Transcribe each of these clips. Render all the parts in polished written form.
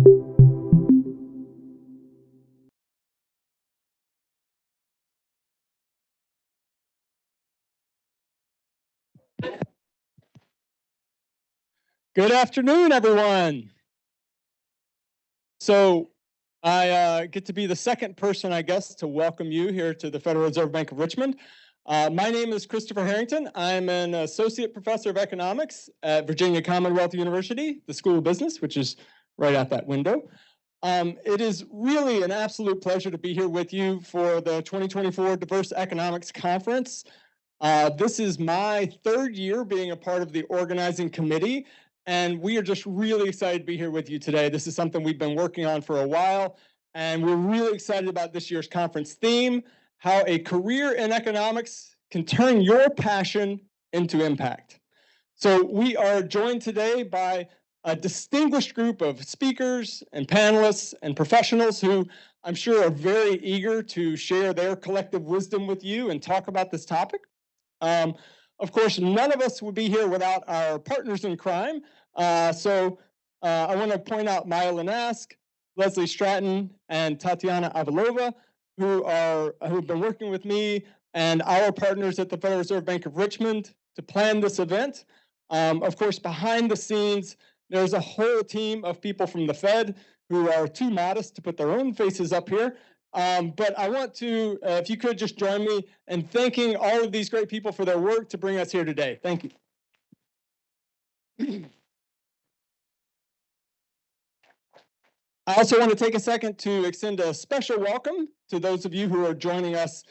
Good afternoon, everyone. So I get to be the second person, I guess, to welcome you here to the Federal Reserve Bank of Richmond. My name is Christopher Harrington. I'm an associate professor of economics at Virginia Commonwealth University, the School of Business, which is right out that window. It is really an absolute pleasure to be here with you for the 2024 Diverse Economics Conference. This is my third year being a part of the organizing committee, and we are just really excited to be here with you today. This is something we've been working on for a while, and we're really excited about this year's conference theme, how a career in economics can turn your passion into impact. So we are joined today by a distinguished group of speakers and panelists and professionals who I'm sure are very eager to share their collective wisdom with you and talk about this topic. Of course, none of us would be here without our partners in crime. I want to point out Maya Linask, Leslie Stratton, and Tatiana Avalova, who have been working with me and our partners at the Federal Reserve Bank of Richmond to plan this event. Of course, behind the scenes, there's a whole team of people from the Fed who are too modest to put their own faces up here. But I want to, if you could just join me in thanking all of these great people for their work to bring us here today. Thank you. I also want to take a second to extend a special welcome to those of you who are joining us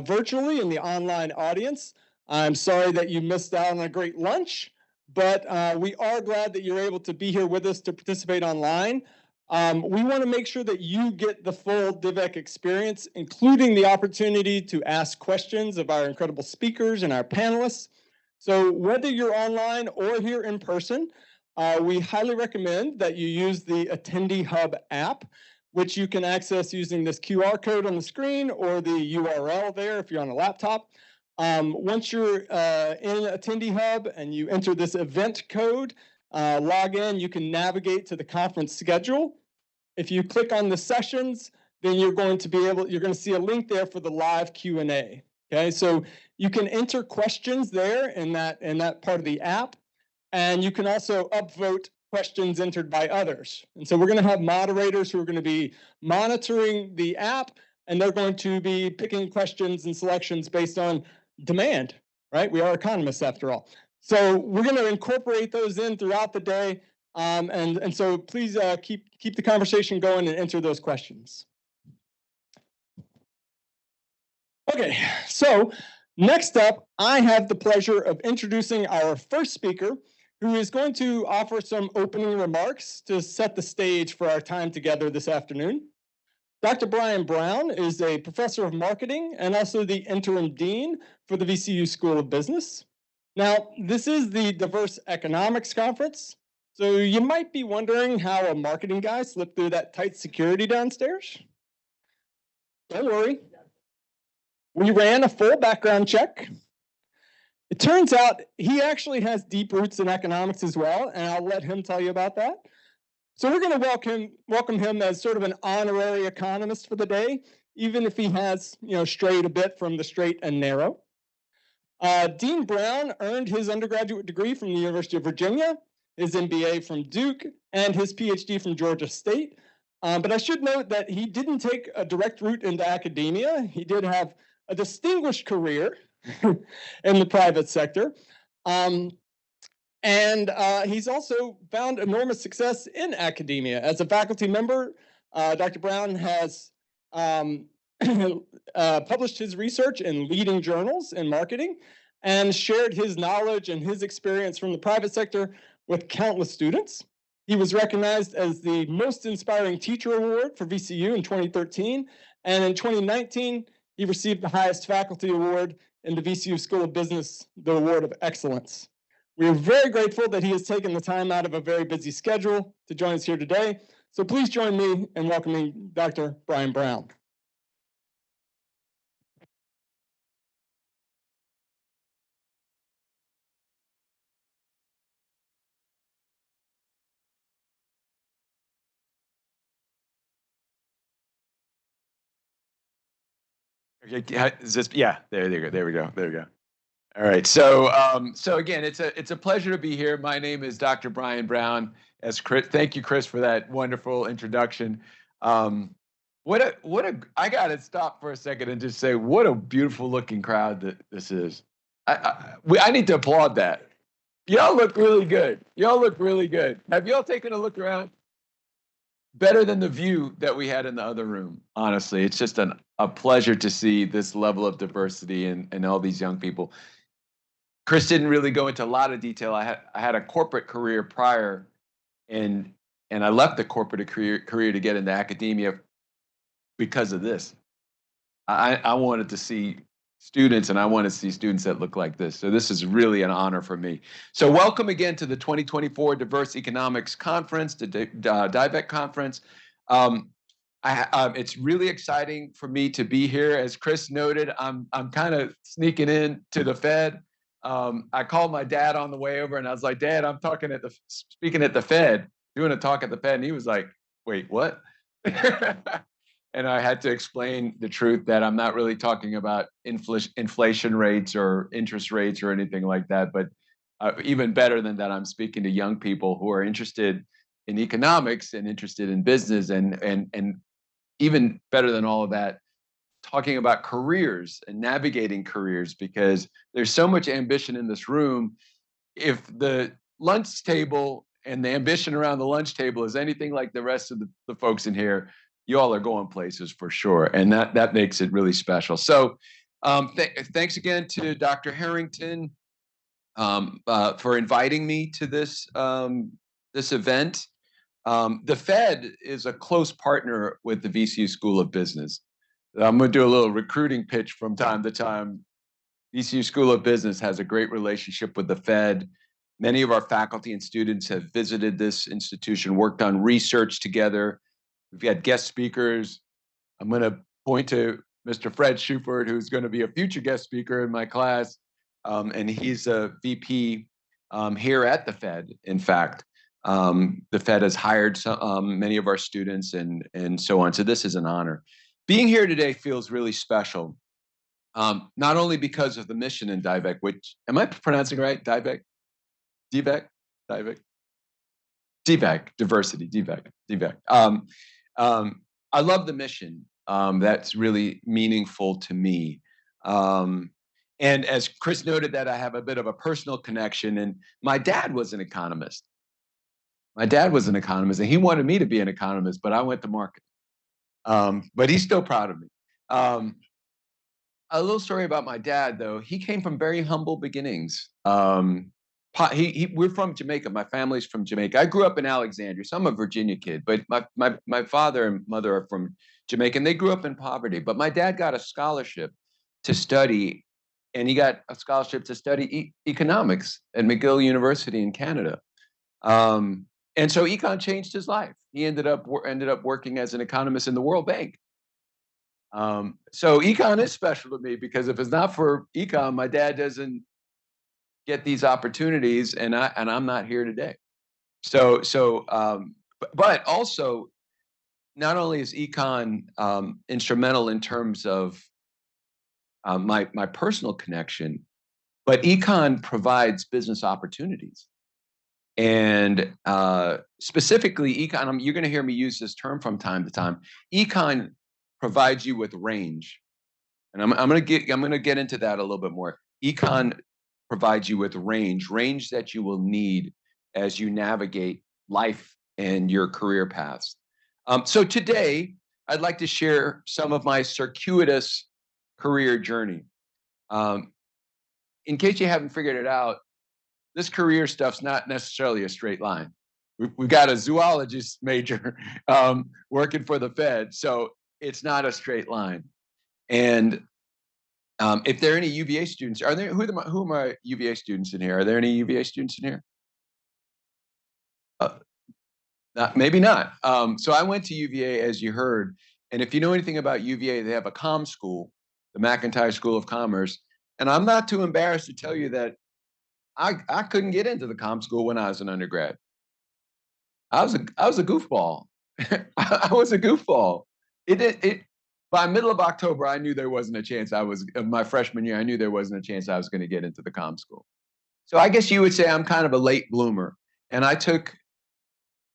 virtually in the online audience. I'm sorry that you missed out on a great lunch, but we are glad that you're able to be here with us to participate online. We want to make sure that you get the full DivEC experience, including the opportunity to ask questions of our incredible speakers and our panelists. So whether you're online or here in person, we highly recommend that you use the Attendee Hub app, which you can access using this QR code on the screen or the URL there if you're on a laptop. Once you're in Attendee Hub and you enter this event code, log in, you can navigate to the conference schedule. If you click on the sessions, then you're going to see a link there for the live Q&A. Okay, so you can enter questions there in that part of the app, and you can also upvote questions entered by others. And so we're going to have moderators who are going to be monitoring the app, and they're going to be picking questions and selections based on demand, right? We are economists after all. So we're going to incorporate those in throughout the day. And so please keep the conversation going and enter those questions. Okay, so next up, I have the pleasure of introducing our first speaker, who is going to offer some opening remarks to set the stage for our time together this afternoon. Dr. Brian Brown is a professor of marketing and also the interim dean for the VCU School of Business. Now, this is the Diverse Economics Conference, so you might be wondering how a marketing guy slipped through that tight security downstairs. Don't worry. We ran a full background check. It turns out he actually has deep roots in economics as well, and I'll let him tell you about that. So we're going to welcome him as sort of an honorary economist for the day, even if he has, strayed a bit from the straight and narrow. Dean Brown earned his undergraduate degree from the University of Virginia, his MBA from Duke, and his PhD from Georgia State. But I should note that he didn't take a direct route into academia. He did have a distinguished career in the private sector. He's also found enormous success in academia. As a faculty member, Dr. Brown has published his research in leading journals in marketing and shared his knowledge and his experience from the private sector with countless students. He was recognized as the Most Inspiring Teacher Award for VCU in 2013, and in 2019, he received the highest faculty award in the VCU School of Business, the Award of Excellence. We are very grateful that he has taken the time out of a very busy schedule to join us here today. So please join me in welcoming Dr. Brian Brown. Okay, is this? Yeah, there you go. There we go. There we go. All right. So again, it's a pleasure to be here. My name is Dr. Brian Brown. As Chris, thank you, Chris, for that wonderful introduction. Um, I got to stop for a second and just say what a beautiful looking crowd that this is. I need to applaud that. Y'all look really good. Y'all look really good. Have y'all taken a look around? Better than the view that we had in the other room. Honestly, it's just a pleasure to see this level of diversity and all these young people. Chris didn't really go into a lot of detail. I had a corporate career prior, and I left the corporate career to get into academia because of this. I wanted to see students, and I want to see students that look like this. So this is really an honor for me. So welcome again to the 2024 Diverse Economics Conference, the DIVEC Conference. It's really exciting for me to be here. As Chris noted, I'm kind of sneaking in to the Fed. I called my dad on the way over, and I was like, "Dad, I'm speaking at the Fed, doing a talk at the Fed," and he was like, "Wait, what?" And I had to explain the truth that I'm not really talking about inflation rates or interest rates or anything like that, but even better than that, I'm speaking to young people who are interested in economics and interested in business, and even better than all of that, talking about careers and navigating careers, because there's so much ambition in this room. If the lunch table and the ambition around the lunch table is anything like the rest of the folks in here, you all are going places for sure, and that makes it really special. So thanks again to Dr. Harrington for inviting me to this event. The Fed is a close partner with the VCU School of Business. I'm going to do a little recruiting pitch from time to time. VCU School of Business has a great relationship with the Fed. Many of our faculty and students have visited this institution, worked on research together. We've had guest speakers. I'm going to point to Mr. Fred Shuford, who's going to be a future guest speaker in my class, and he's a VP here at the Fed, in fact. The Fed has hired many of our students and so on. So this is an honor. Being here today feels really special, not only because of the mission in DIVEC, which, am I pronouncing right? DIVEC? DVEC? DIVEC? DVEC, diversity, DVEC. I love the mission. That's really meaningful to me. And as Chris noted, that I have a bit of a personal connection, and my dad was an economist. My dad was an economist, and he wanted me to be an economist, but I went to market. But he's still proud of me. A little story about my dad, though. He came from very humble beginnings. We're from Jamaica. My family's from Jamaica. I grew up in Alexandria, so I'm a Virginia kid. But my father and mother are from Jamaica, and they grew up in poverty. But my dad got a scholarship to study, and he got a scholarship to study economics at McGill University in Canada. And so econ changed his life. He ended up working as an economist in the World Bank. So econ is special to me, because if it's not for econ, my dad doesn't get these opportunities, and I'm not here today. But also, not only is econ instrumental in terms of my personal connection, but econ provides business opportunities. And specifically, econ, you're going to hear me use this term from time to time. Econ provides you with range, and I'm going to get into that a little bit more. Econ provides you with range that you will need as you navigate life and your career paths. So today, I'd like to share some of my circuitous career journey. In case you haven't figured it out, this career stuff's not necessarily a straight line. We've got a zoologist major working for the Fed, so it's not a straight line. And if there are any UVA students, who are my UVA students in here? Are there any UVA students in here? Maybe not. So I went to UVA, as you heard, and if you know anything about UVA, they have a comm school, the McIntire School of Commerce, and I'm not too embarrassed to tell you that I couldn't get into the comm school when I was an undergrad. I was a goofball. I was a goofball. by middle of October, I knew there wasn't a chance of my freshman year, I knew there wasn't a chance I was going to get into the comm school. So I guess you would say I'm kind of a late bloomer. And I took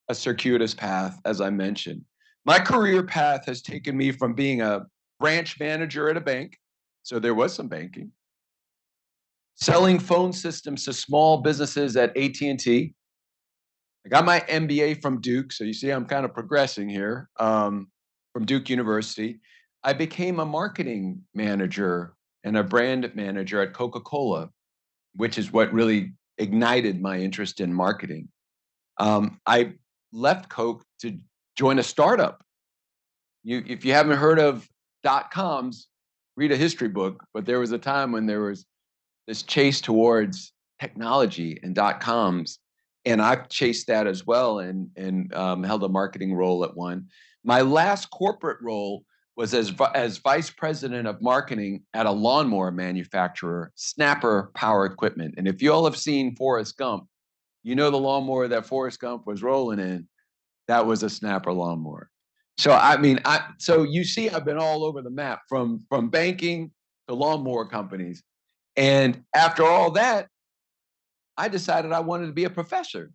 a circuitous path, as I mentioned. My career path has taken me from being a branch manager at a bank, so there was some banking, selling phone systems to small businesses at AT&T. I got my MBA from Duke, so you see I'm kind of progressing here, from Duke University. I became a marketing manager and a brand manager at Coca-Cola, which is what really ignited my interest in marketing. I left Coke to join a startup. If you haven't heard of .coms, read a history book, but there was a time when there was this chase towards technology and .coms, and I've chased that as well and held a marketing role at one. My last corporate role was as vice president of marketing at a lawnmower manufacturer, Snapper Power Equipment. And if you all have seen Forrest Gump, you know the lawnmower that Forrest Gump was rolling in, that was a Snapper lawnmower. So I mean, so you see, I've been all over the map from banking to lawnmower companies. And after all that, I decided I wanted to be a professor.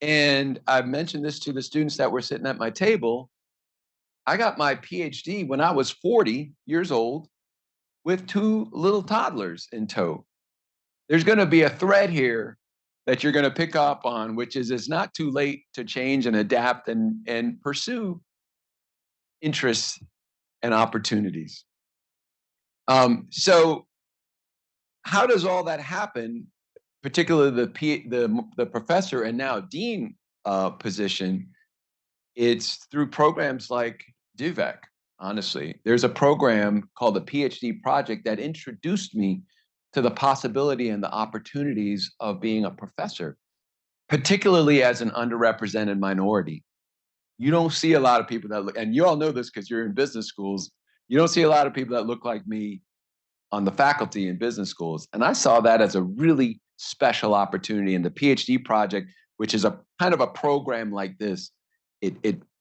And I mentioned this to the students that were sitting at my table. I got my PhD when I was 40 years old with two little toddlers in tow. There's going to be a thread here that you're going to pick up on, which is it's not too late to change and adapt and pursue interests and opportunities. So how does all that happen, particularly the professor and now dean position? It's through programs like DUVEC, honestly. There's a program called the PhD Project that introduced me to the possibility and the opportunities of being a professor, particularly as an underrepresented minority. You don't see a lot of people that look, and you all know this because you're in business schools, you don't see a lot of people that look like me on the faculty in business schools. And I saw that as a really special opportunity. In the PhD Project, which is a kind of a program like this,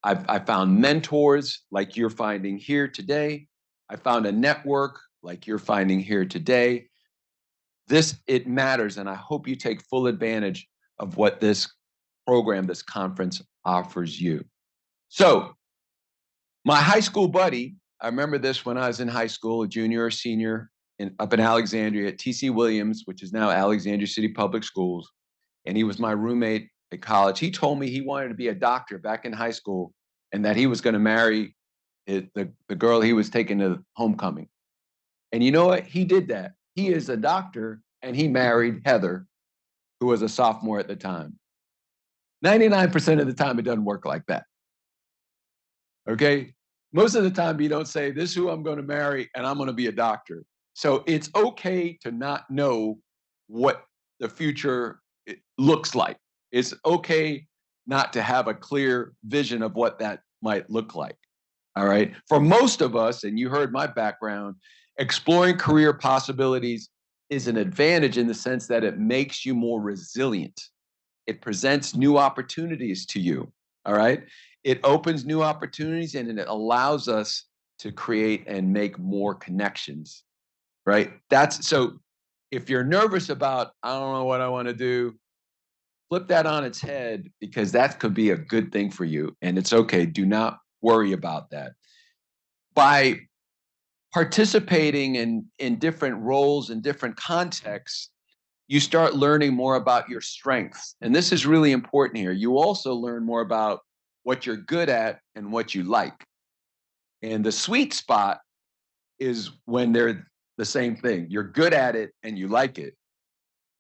I found mentors like you're finding here today. I found a network like you're finding here today. It matters, and I hope you take full advantage of what this program, this conference offers you. So my high school buddy, I remember this when I was in high school, a junior or senior up in Alexandria at TC Williams, which is now Alexandria City Public Schools. And he was my roommate at college. He told me he wanted to be a doctor back in high school and that he was going to marry the girl he was taking to homecoming. And you know what? He did that. He is a doctor and he married Heather, who was a sophomore at the time. 99% of the time, it doesn't work like that. Okay? Most of the time, you don't say, this is who I'm going to marry and I'm going to be a doctor. So it's okay to not know what the future looks like. It's okay not to have a clear vision of what that might look like. All right. For most of us, and you heard my background, exploring career possibilities is an advantage in the sense that it makes you more resilient. It presents new opportunities to you. All right. It opens new opportunities and it allows us to create and make more connections. Right. That's so if you're nervous about, I don't know what I want to do, flip that on its head because that could be a good thing for you. And it's okay. Do not worry about that. By participating in different roles in different contexts, you start learning more about your strengths. And this is really important here. You also learn more about what you're good at and what you like. And the sweet spot is when they're the same thing. You're good at it and you like it.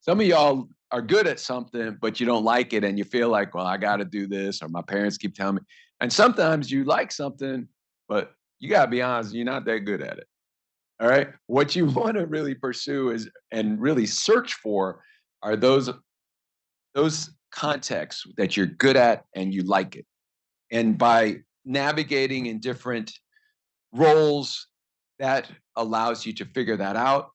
Some of y'all are good at something, but you don't like it and you feel like, well, I got to do this, or my parents keep telling me. And sometimes you like something, but you got to be honest, you're not that good at it. All right. What you want to really pursue is and really search for are those contexts that you're good at and you like it. And by navigating in different roles, that allows you to figure that out.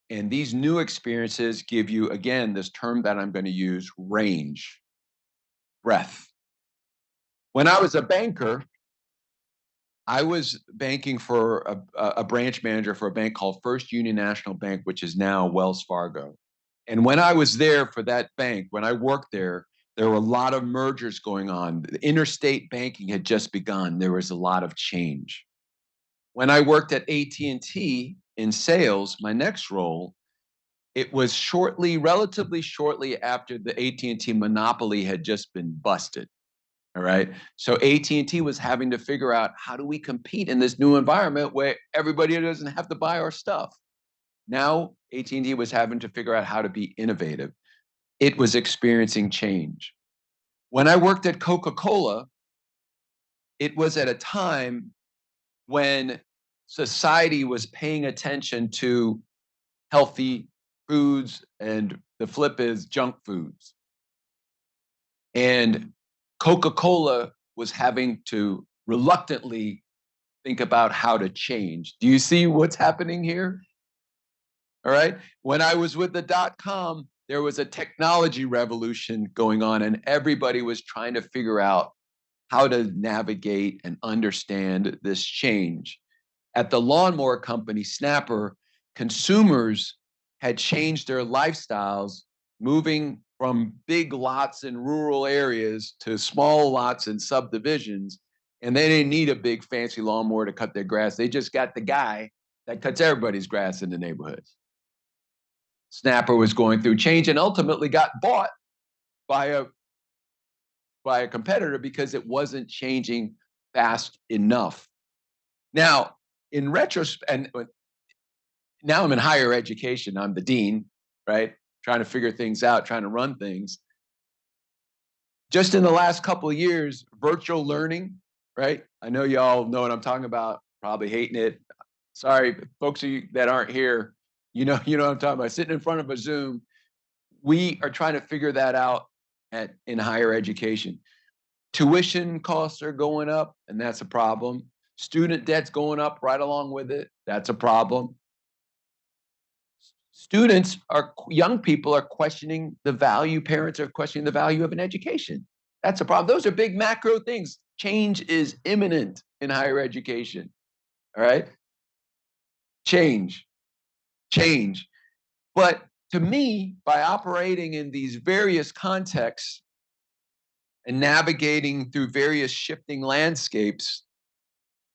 And these new experiences give you, again, this term that I'm going to use, range, breadth. When I was a banker, I was banking for a branch manager for a bank called First Union National Bank, which is now Wells Fargo. And when I was there for that bank, when I worked there were a lot of mergers going on. The interstate banking had just begun. There was a lot of change. When I worked at AT&T in sales, my next role, it was relatively shortly after the AT&T monopoly had just been busted. All right. So AT&T was having to figure out, how do we compete in this new environment where everybody doesn't have to buy our stuff? Now AT&T was having to figure out how to be innovative. It was experiencing change. When I worked at Coca-Cola, it was at a time when society was paying attention to healthy foods, and the flip is junk foods. And Coca-Cola was having to reluctantly think about how to change. Do you see what's happening here? All right. When I was with the .com, there was a technology revolution going on, and everybody was trying to figure out how to navigate and understand this change. At the lawnmower company, Snapper, consumers had changed their lifestyles, moving from big lots in rural areas to small lots in subdivisions. And they didn't need a big fancy lawnmower to cut their grass. They just got the guy that cuts everybody's grass in the neighborhood. Snapper was going through change and ultimately got bought by a competitor because it wasn't changing fast enough. Now, in retrospect, and now I'm in higher education. I'm the dean, right? Trying to figure things out, trying to run things. Just in the last couple of years, virtual learning, right? I know y'all know what I'm talking about, probably hating it. Sorry, folks that aren't here, you know what I'm talking about. Sitting in front of a Zoom, we are trying to figure that out in higher education. Tuition costs are going up, and that's a problem. Student debt's going up right along with it. That's a problem. Young people are questioning the value, parents are questioning the value of an education. That's a problem. Those are big macro things. Change is imminent in higher education. All right? Change. But to me, by operating in these various contexts and navigating through various shifting landscapes,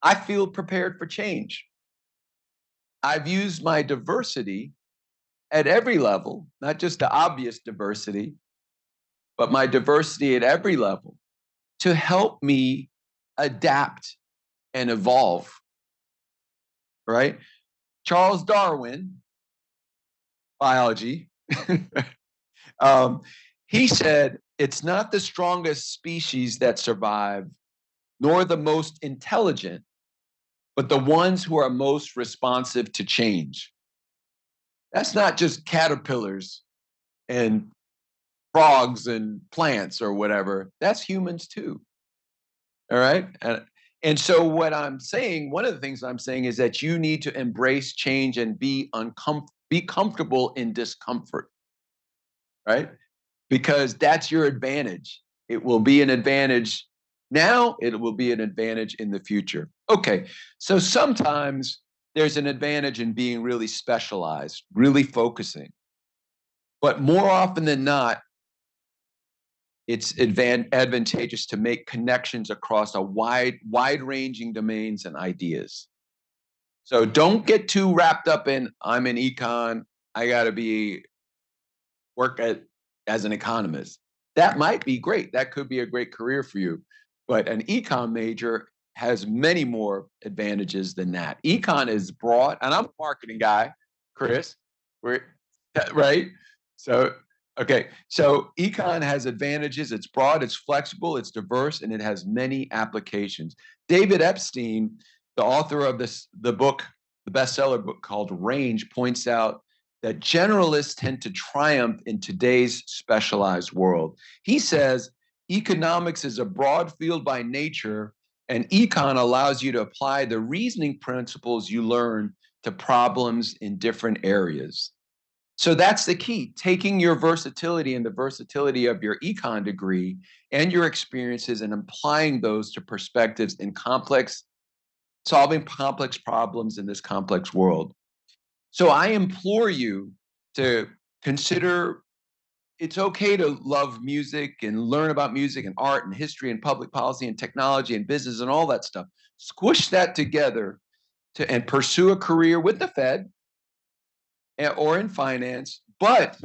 I feel prepared for change. I've used my diversity at every level, not just the obvious diversity, but my diversity at every level to help me adapt and evolve, right? Charles Darwin, biology, he said, it's not the strongest species that survive, nor the most intelligent, but the ones who are most responsive to change. That's not just caterpillars and frogs and plants or whatever. That's humans too. All right. And so what I'm saying, one of the things I'm saying is that you need to embrace change and be comfortable in discomfort, right? Because that's your advantage. It will be an advantage now, it will be an advantage in the future. Okay, so sometimes there's an advantage in being really specialized, really focusing. But more often than not, it's advantageous to make connections across a wide-ranging domains and ideas. So don't get too wrapped up in, I'm an econ, I got to work as an economist. That might be great. That could be a great career for you. But an econ major has many more advantages than that. Econ is broad, and I'm a marketing guy, Chris, right? So, okay. So econ has advantages. It's broad, it's flexible, it's diverse, and it has many applications. David Epstein, the author of the book, the bestseller book called Range, points out that generalists tend to triumph in today's specialized world. He says, economics is a broad field by nature, and econ allows you to apply the reasoning principles you learn to problems in different areas. So that's the key, taking your versatility and the versatility of your econ degree and your experiences and applying those to perspectives in complex solving complex problems in this complex world. So I implore you to consider it's okay to love music and learn about music and art and history and public policy and technology and business and all that stuff. Squish that together and pursue a career with the Fed or in finance, but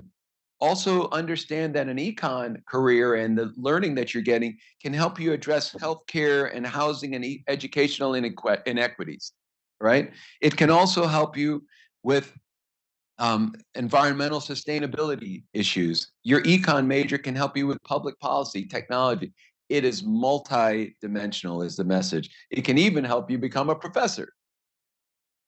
also understand that an econ career and the learning that you're getting can help you address healthcare and housing and educational inequities, right? It can also help you with environmental sustainability issues. Your econ major can help you with public policy, technology. It is multi-dimensional is the message. It can even help you become a professor,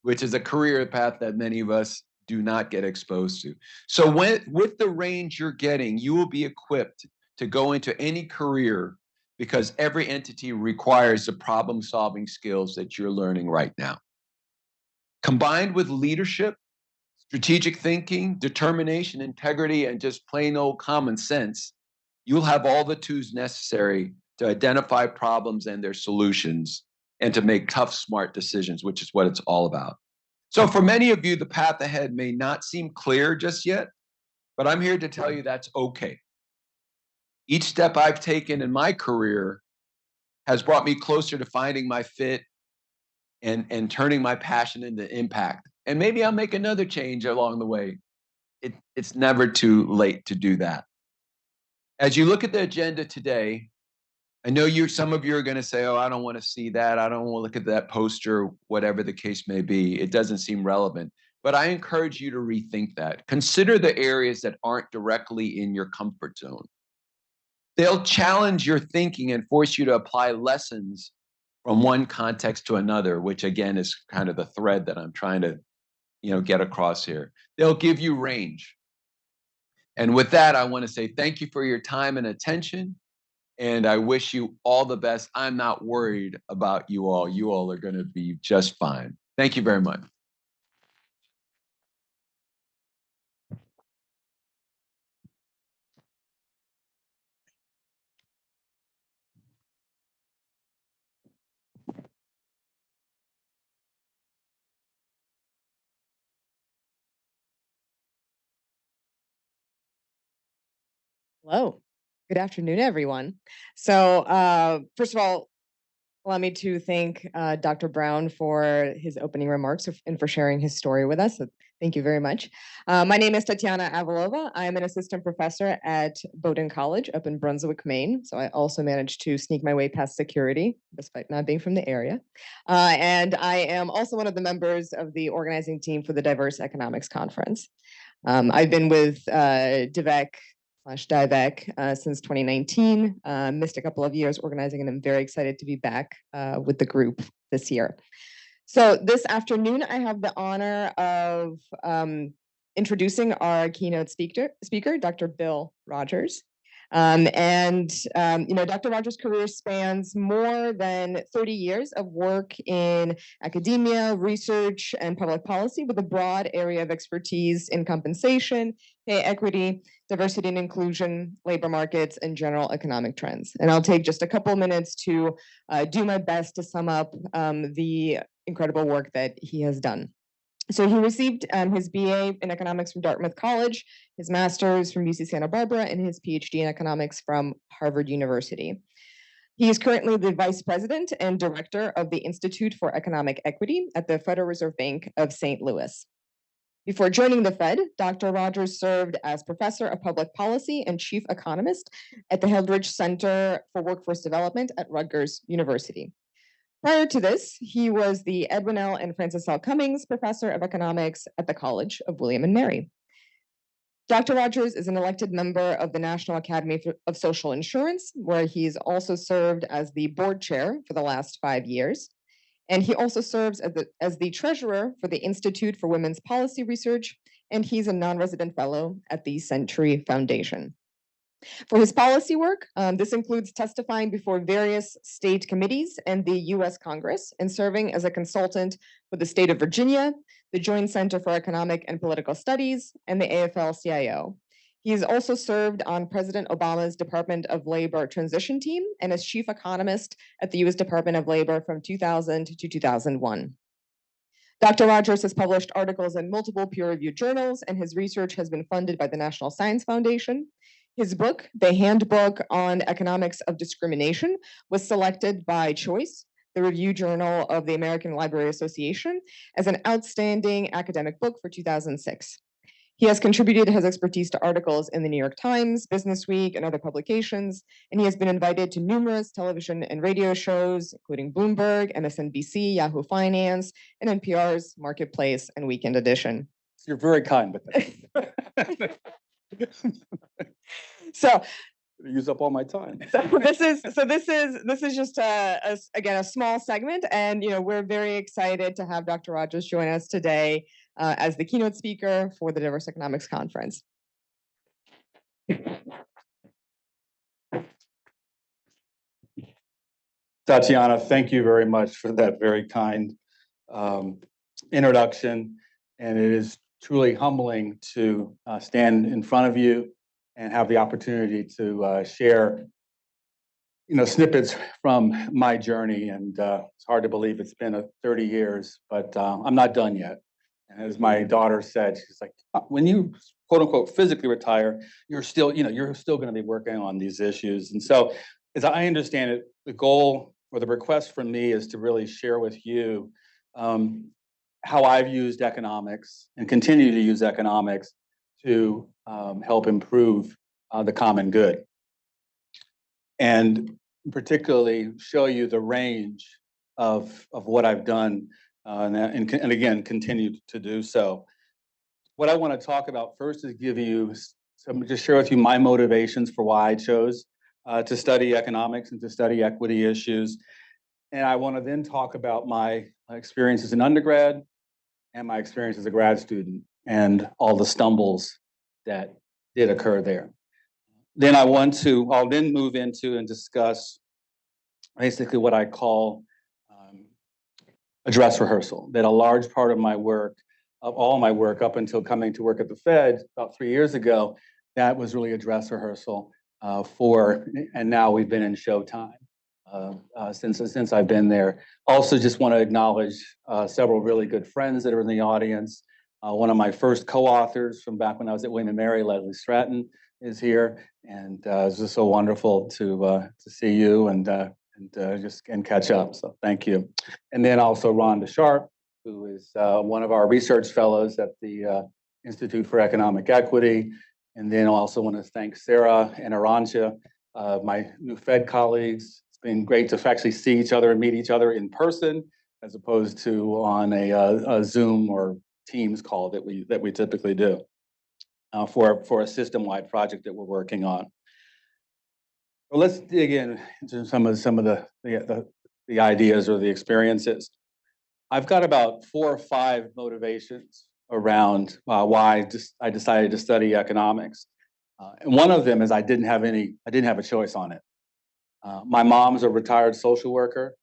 which is a career path that many of us do not get exposed to. So with the range you're getting, you will be equipped to go into any career because every entity requires the problem-solving skills that you're learning right now. Combined with leadership, strategic thinking, determination, integrity, and just plain old common sense, you'll have all the tools necessary to identify problems and their solutions and to make tough, smart decisions, which is what it's all about. So for many of you, the path ahead may not seem clear just yet, but I'm here to tell you that's okay. Each step I've taken in my career has brought me closer to finding my fit and turning my passion into impact. And maybe I'll make another change along the way. It's never too late to do that. As you look at the agenda today, I know some of you are going to say, oh, I don't want to see that. I don't want to look at that poster, whatever the case may be. It doesn't seem relevant. But I encourage you to rethink that. Consider the areas that aren't directly in your comfort zone. They'll challenge your thinking and force you to apply lessons from one context to another, which again is kind of the thread that I'm trying to get across here. They'll give you range. And with that, I want to say thank you for your time and attention. And I wish you all the best. I'm not worried about you all. You all are going to be just fine. Thank you very much. Hello. Good afternoon, everyone. So first of all, allow me to thank Dr. Brown for his opening remarks and for sharing his story with us. So thank you very much. My name is Tatiana Avalova. I'm an assistant professor at Bowdoin College up in Brunswick, Maine. So I also managed to sneak my way past security, despite not being from the area. And I am also one of the members of the organizing team for the Diverse Economics Conference. I've been with DIVEC since 2019, missed a couple of years organizing, and I'm very excited to be back with the group this year. So this afternoon, I have the honor of introducing our keynote speaker, Dr. Bill Rogers. Dr. Rogers' career spans more than 30 years of work in academia, research, and public policy with a broad area of expertise in compensation, pay equity, diversity and inclusion, labor markets, and general economic trends. And I'll take just a couple minutes to do my best to sum up the incredible work that he has done. So he received his BA in economics from Dartmouth College, his master's from UC Santa Barbara, and his PhD in economics from Harvard University. He is currently the vice president and director of the Institute for Economic Equity at the Federal Reserve Bank of St. Louis. Before joining the Fed, Dr. Rogers served as professor of public policy and chief economist at the Heldridge Center for Workforce Development at Rutgers University. Prior to this, he was the Edwin L. and Frances L. Cummings Professor of Economics at the College of William and Mary. Dr. Rogers is an elected member of the National Academy of Social Insurance, where he's also served as the board chair for the last 5 years. And he also serves as the treasurer for the Institute for Women's Policy Research, and he's a non-resident fellow at the Century Foundation. For his policy work, this includes testifying before various state committees and the U.S. Congress and serving as a consultant for the state of Virginia, the Joint Center for Economic and Political Studies, and the AFL-CIO. He's also served on President Obama's Department of Labor transition team and as chief economist at the US Department of Labor from 2000 to 2001. Dr. Rogers has published articles in multiple peer-reviewed journals, and his research has been funded by the National Science Foundation. His book, The Handbook on Economics of Discrimination, was selected by Choice, the review journal of the American Library Association, as an outstanding academic book for 2006. He has contributed his expertise to articles in the New York Times, Business Week, and other publications, and he has been invited to numerous television and radio shows, including Bloomberg, MSNBC, Yahoo Finance, and NPR's Marketplace and Weekend Edition. You're very kind with that. So Use up all my time. this is just again a small segment, and we're very excited to have Dr. Rogers join us today as the keynote speaker for the Diverse Economics Conference. Tatiana, thank you very much for that very kind introduction. And it is truly humbling to stand in front of you and have the opportunity to share snippets from my journey. And it's hard to believe it's been 30 years, but I'm not done yet. And as my daughter said, she's like, when you quote unquote physically retire, you're still going to be working on these issues. And so as I understand it, the goal or the request from me is to really share with you how I've used economics and continue to use economics to help improve the common good. And particularly show you the range of what I've done and again, continue to do so. What I want to talk about first is just share with you my motivations for why I chose to study economics and to study equity issues. And I want to then talk about my experience as an undergrad and my experience as a grad student and all the stumbles that did occur there. Then I'll then move into and discuss basically what I call a dress rehearsal, that a large part of my work, of all my work up until coming to work at the Fed about 3 years ago, that was really a dress rehearsal and now we've been in showtime since I've been there. Also just want to acknowledge several really good friends that are in the audience. One of my first co-authors from back when I was at William & Mary, Leslie Stratton, is here, and it's just so wonderful to see you and catch up. So thank you. And then also Rhonda Sharp, who is one of our research fellows at the Institute for Economic Equity. And then I also want to thank Sarah and Arantxa, my new Fed colleagues. It's been great to actually see each other and meet each other in person, as opposed to on a Zoom or Teams call that we typically do for a system-wide project that we're working on. Well, let's dig into some of the ideas or the experiences. I've got about 4 or 5 motivations around why I decided to study economics. And one of them is I didn't have a choice on it. My mom's a retired social worker,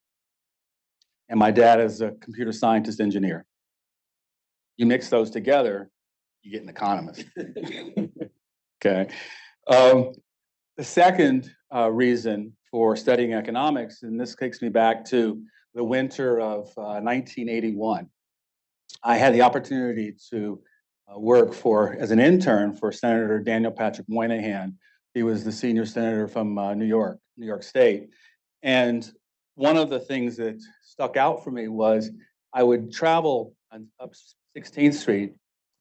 and my dad is a computer scientist engineer. You mix those together, you get an economist. Okay. The second reason for studying economics, and this takes me back to the winter of 1981. I had the opportunity to work as an intern for Senator Daniel Patrick Moynihan. He was the senior senator from New York State. And one of the things that stuck out for me was I would travel up 16th Street,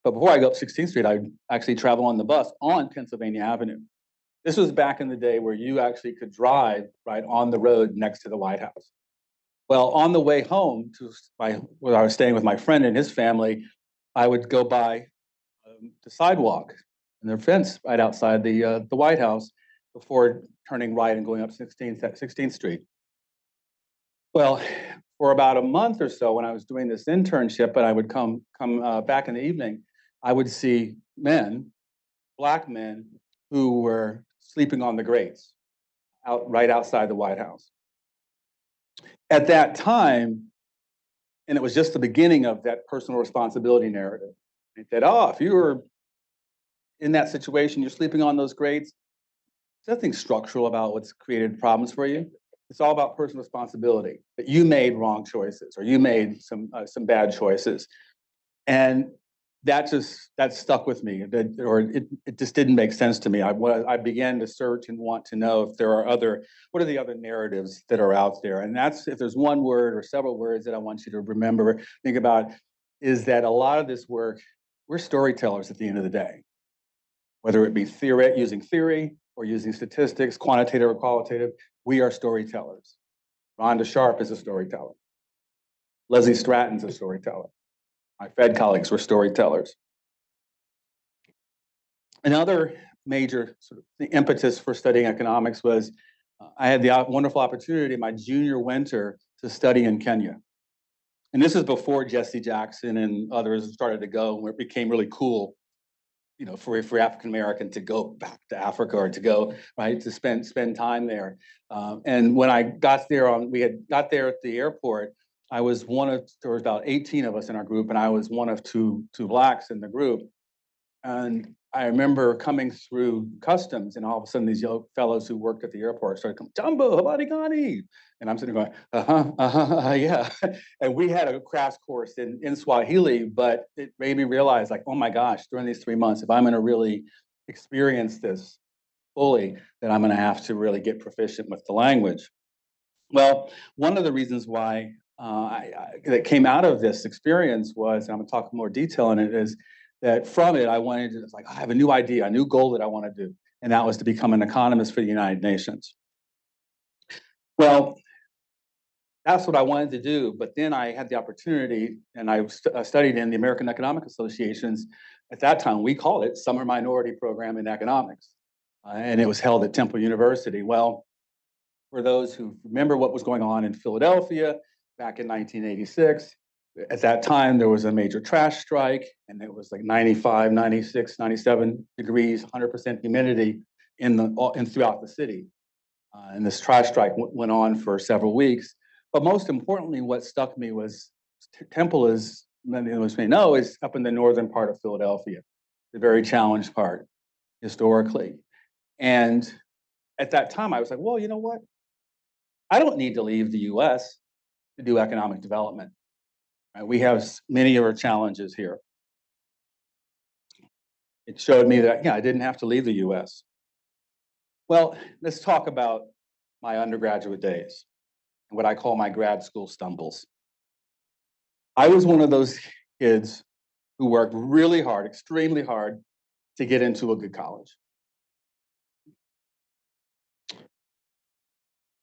but before I go up 16th Street, I'd actually travel on the bus on Pennsylvania Avenue. This was back in the day where you actually could drive right on the road next to the White House. Well, on the way home where I was staying with my friend and his family, I would go by the sidewalk and the fence right outside the White House before turning right and going up 16th Street. Well, for about a month or so, when I was doing this internship, and I would come back in the evening, I would see Black men, who were sleeping on the grates right outside the White House. At that time, and it was just the beginning of that personal responsibility narrative. They said, "Oh, if you were in that situation, you're sleeping on those grades. There's nothing structural about what's created problems for you. It's all about personal responsibility, that you made wrong choices or you made some bad choices. And that stuck with me, it just didn't make sense to me. I began to search and want to know if there are what are the other narratives that are out there? And that's, if there's one word or several words that I want you to remember, think about, is that a lot of this work, we're storytellers at the end of the day. Whether it be using theory or using statistics, quantitative or qualitative, we are storytellers. Rhonda Sharp is a storyteller. Leslie Stratton's a storyteller. My Fed colleagues were storytellers. Another major sort of the impetus for studying economics was I had the wonderful opportunity my junior winter to study in Kenya. And this is before Jesse Jackson and others started to go, where it became really cool, for African American to go back to Africa or to go, right, to spend time there. And when I got there we had got there at the airport, there was about 18 of us in our group, and I was one of two blacks in the group. And I remember coming through customs, and all of a sudden these young fellows who worked at the airport started coming, Jumbo, Habari Gani. And I'm sitting going, yeah. And we had a crash course in Swahili, but it made me realize, like, oh my gosh, during these 3 months, if I'm going to really experience this fully, then I'm going to have to really get proficient with the language. Well, one of the reasons why that came out of this experience was, and I'm going to talk more detail on it, is that from it, I wanted to, I have a new idea, a new goal that I want to do, and that was to become an economist for the United Nations. Well, that's what I wanted to do, but then I had the opportunity, and I studied in the American Economic Association's, at that time, we called it Summer Minority Program in Economics, and it was held at Temple University. Well, for those who remember what was going on in Philadelphia back in 1986, at that time, there was a major trash strike, and it was like 95, 96, 97 degrees, 100% humidity throughout the city. And this trash strike went on for several weeks. But most importantly, what stuck me was Temple is, many of us may know, is up in the northern part of Philadelphia, the very challenged part historically. And at that time, I was like, well, you know what? I don't need to leave the US to do economic development. Right? We have many of our challenges here. It showed me that, I didn't have to leave the US. Well, let's talk about my undergraduate days and what I call my grad school stumbles. I was one of those kids who worked really hard, extremely hard, to get into a good college.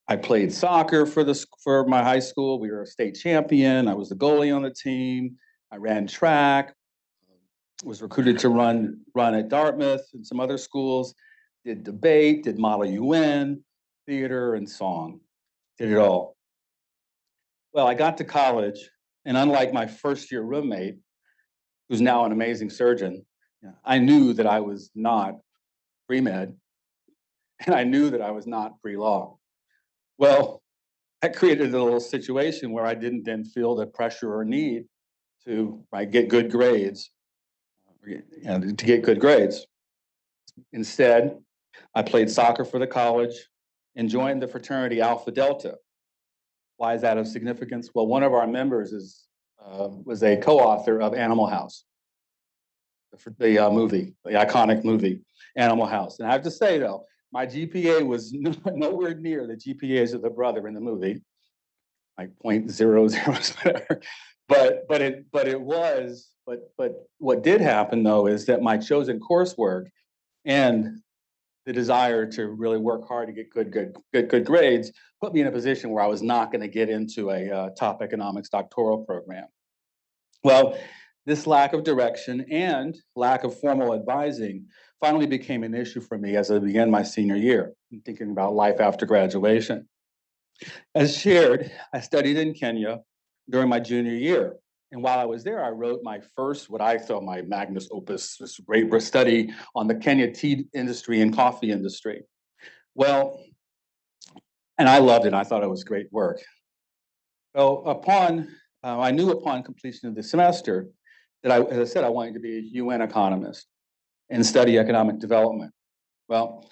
I played soccer for my high school. We were a state champion. I was the goalie on the team. I ran track, was recruited to run at Dartmouth and some other schools, did debate, did Model UN, theater, and song, did it all. Well, I got to college, and unlike my first-year roommate, who's now an amazing surgeon, I knew that I was not pre-med, and I knew that I was not pre-law. Well, that created a little situation where I didn't then feel the pressure or need to get good grades, to get good grades. Instead, I played soccer for the college and joined the fraternity Alpha Delta. Why is that of significance? Well, one of our members was a co-author of Animal House, the iconic movie Animal House. And I have to say, though, my GPA was nowhere near the GPAs of the brother in the movie, like 0.00 whatever. But what did happen, though, is that my chosen coursework and the desire to really work hard to get good grades put me in a position where I was not going to get into a top economics doctoral program. Well, this lack of direction and lack of formal advising finally became an issue for me as I began my senior year, thinking about life after graduation. As shared, I studied in Kenya during my junior year. And while I was there, I wrote my first, what I thought my magnus opus, this great study on the Kenya tea industry and coffee industry. Well, and I loved it. I thought it was great work. So I knew upon completion of the semester that as I said, I wanted to be a UN economist. and study economic development. Well,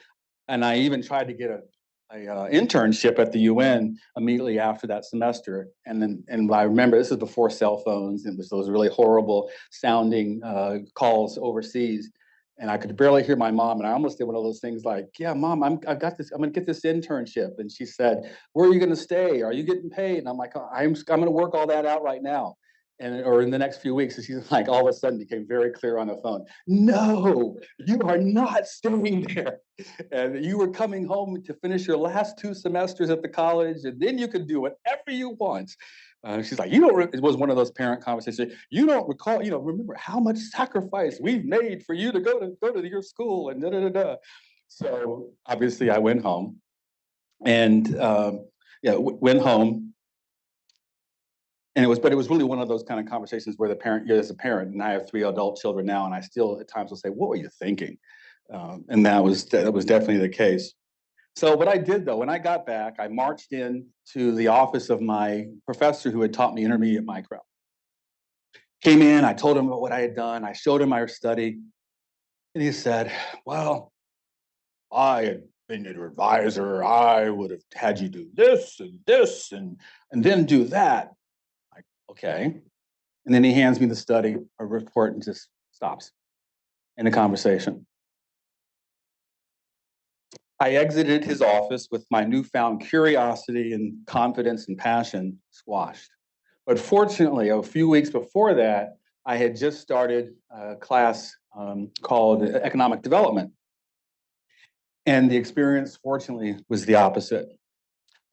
and I even tried to get a internship at the UN immediately after that semester. And I remember this is before cell phones. It was those really horrible sounding calls overseas. And I could barely hear my mom. And I almost did one of those things like, yeah, mom, I've got this, I'm gonna get this internship. And she said, where are you gonna stay? Are you getting paid? And I'm like, I'm gonna work all that out right now. Or in the next few weeks. And she's like, all of a sudden became very clear on the phone. No, you are not staying there. And you were coming home to finish your last 2 semesters at the college, and then you could do whatever you want. She's like, it was one of those parent conversations. You don't recall, remember how much sacrifice we've made for you to go to your school and da da da da. So obviously I went home and went home. And it was really one of those kind of conversations where the parent, you're as a parent, and I have 3 adult children now, and I still at times will say, what were you thinking? And that was definitely the case. So what I did though, when I got back, I marched in to the office of my professor who had taught me intermediate micro. Came in, I told him about what I had done, I showed him my study, and he said, well, I had been your advisor, I would have had you do this and then do that. Like, okay. And then he hands me the study, a report, and just stops in a conversation. I exited his office with my newfound curiosity and confidence and passion squashed. But fortunately, a few weeks before that, I had just started a class called Economic Development. And the experience, fortunately, was the opposite.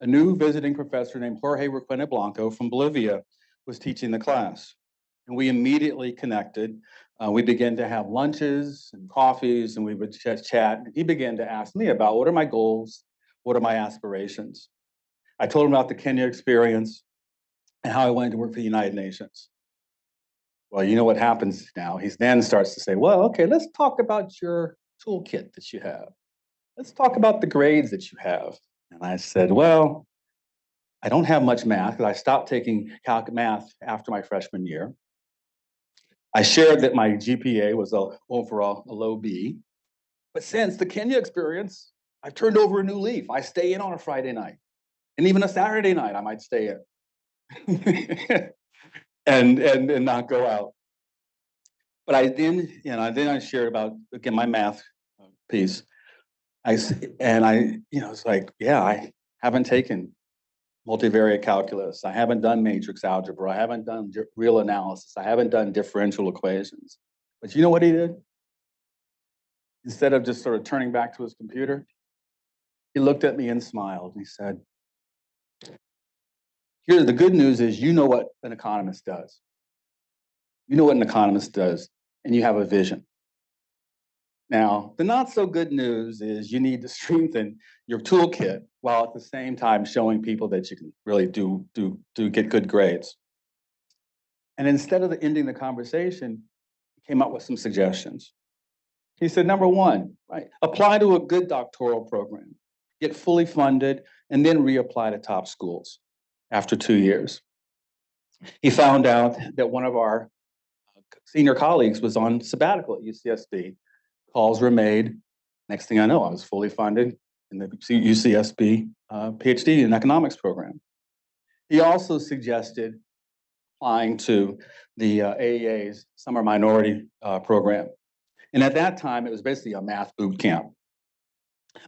A new visiting professor named Jorge Requena Blanco from Bolivia was teaching the class. And we immediately connected. We began to have lunches and coffees, and we would chat. He began to ask me about what are my goals, what are my aspirations. I told him about the Kenya experience and how I wanted to work for the United Nations. Well, you know what happens now? He then starts to say, well, okay, let's talk about your toolkit that you have. Let's talk about the grades that you have. And I said, well, I don't have much math because I stopped taking math after my freshman year. I shared that my GPA was overall a low B. But since the Kenya experience, I've turned over a new leaf. I stay in on a Friday night. And even a Saturday night, I might stay in and not go out. But I shared about, again, my math piece. It's like, yeah, I haven't taken multivariate calculus. I haven't done matrix algebra. I haven't done real analysis. I haven't done differential equations. But you know what he did? Instead of just sort of turning back to his computer, he looked at me and smiled. And he said, here, the good news is you know what an economist does. You know what an economist does, and you have a vision. Now, the not so good news is you need to strengthen your toolkit while at the same time showing people that you can really do get good grades. And instead of ending the conversation, he came up with some suggestions. He said, number one, right, apply to a good doctoral program, get fully funded, and then reapply to top schools after 2 years. He found out that one of our senior colleagues was on sabbatical at UCSB. Calls were made. Next thing I know, I was fully funded in the UCSB PhD in economics program. He also suggested applying to the AEA's Summer Minority Program. And at that time, it was basically a math boot camp.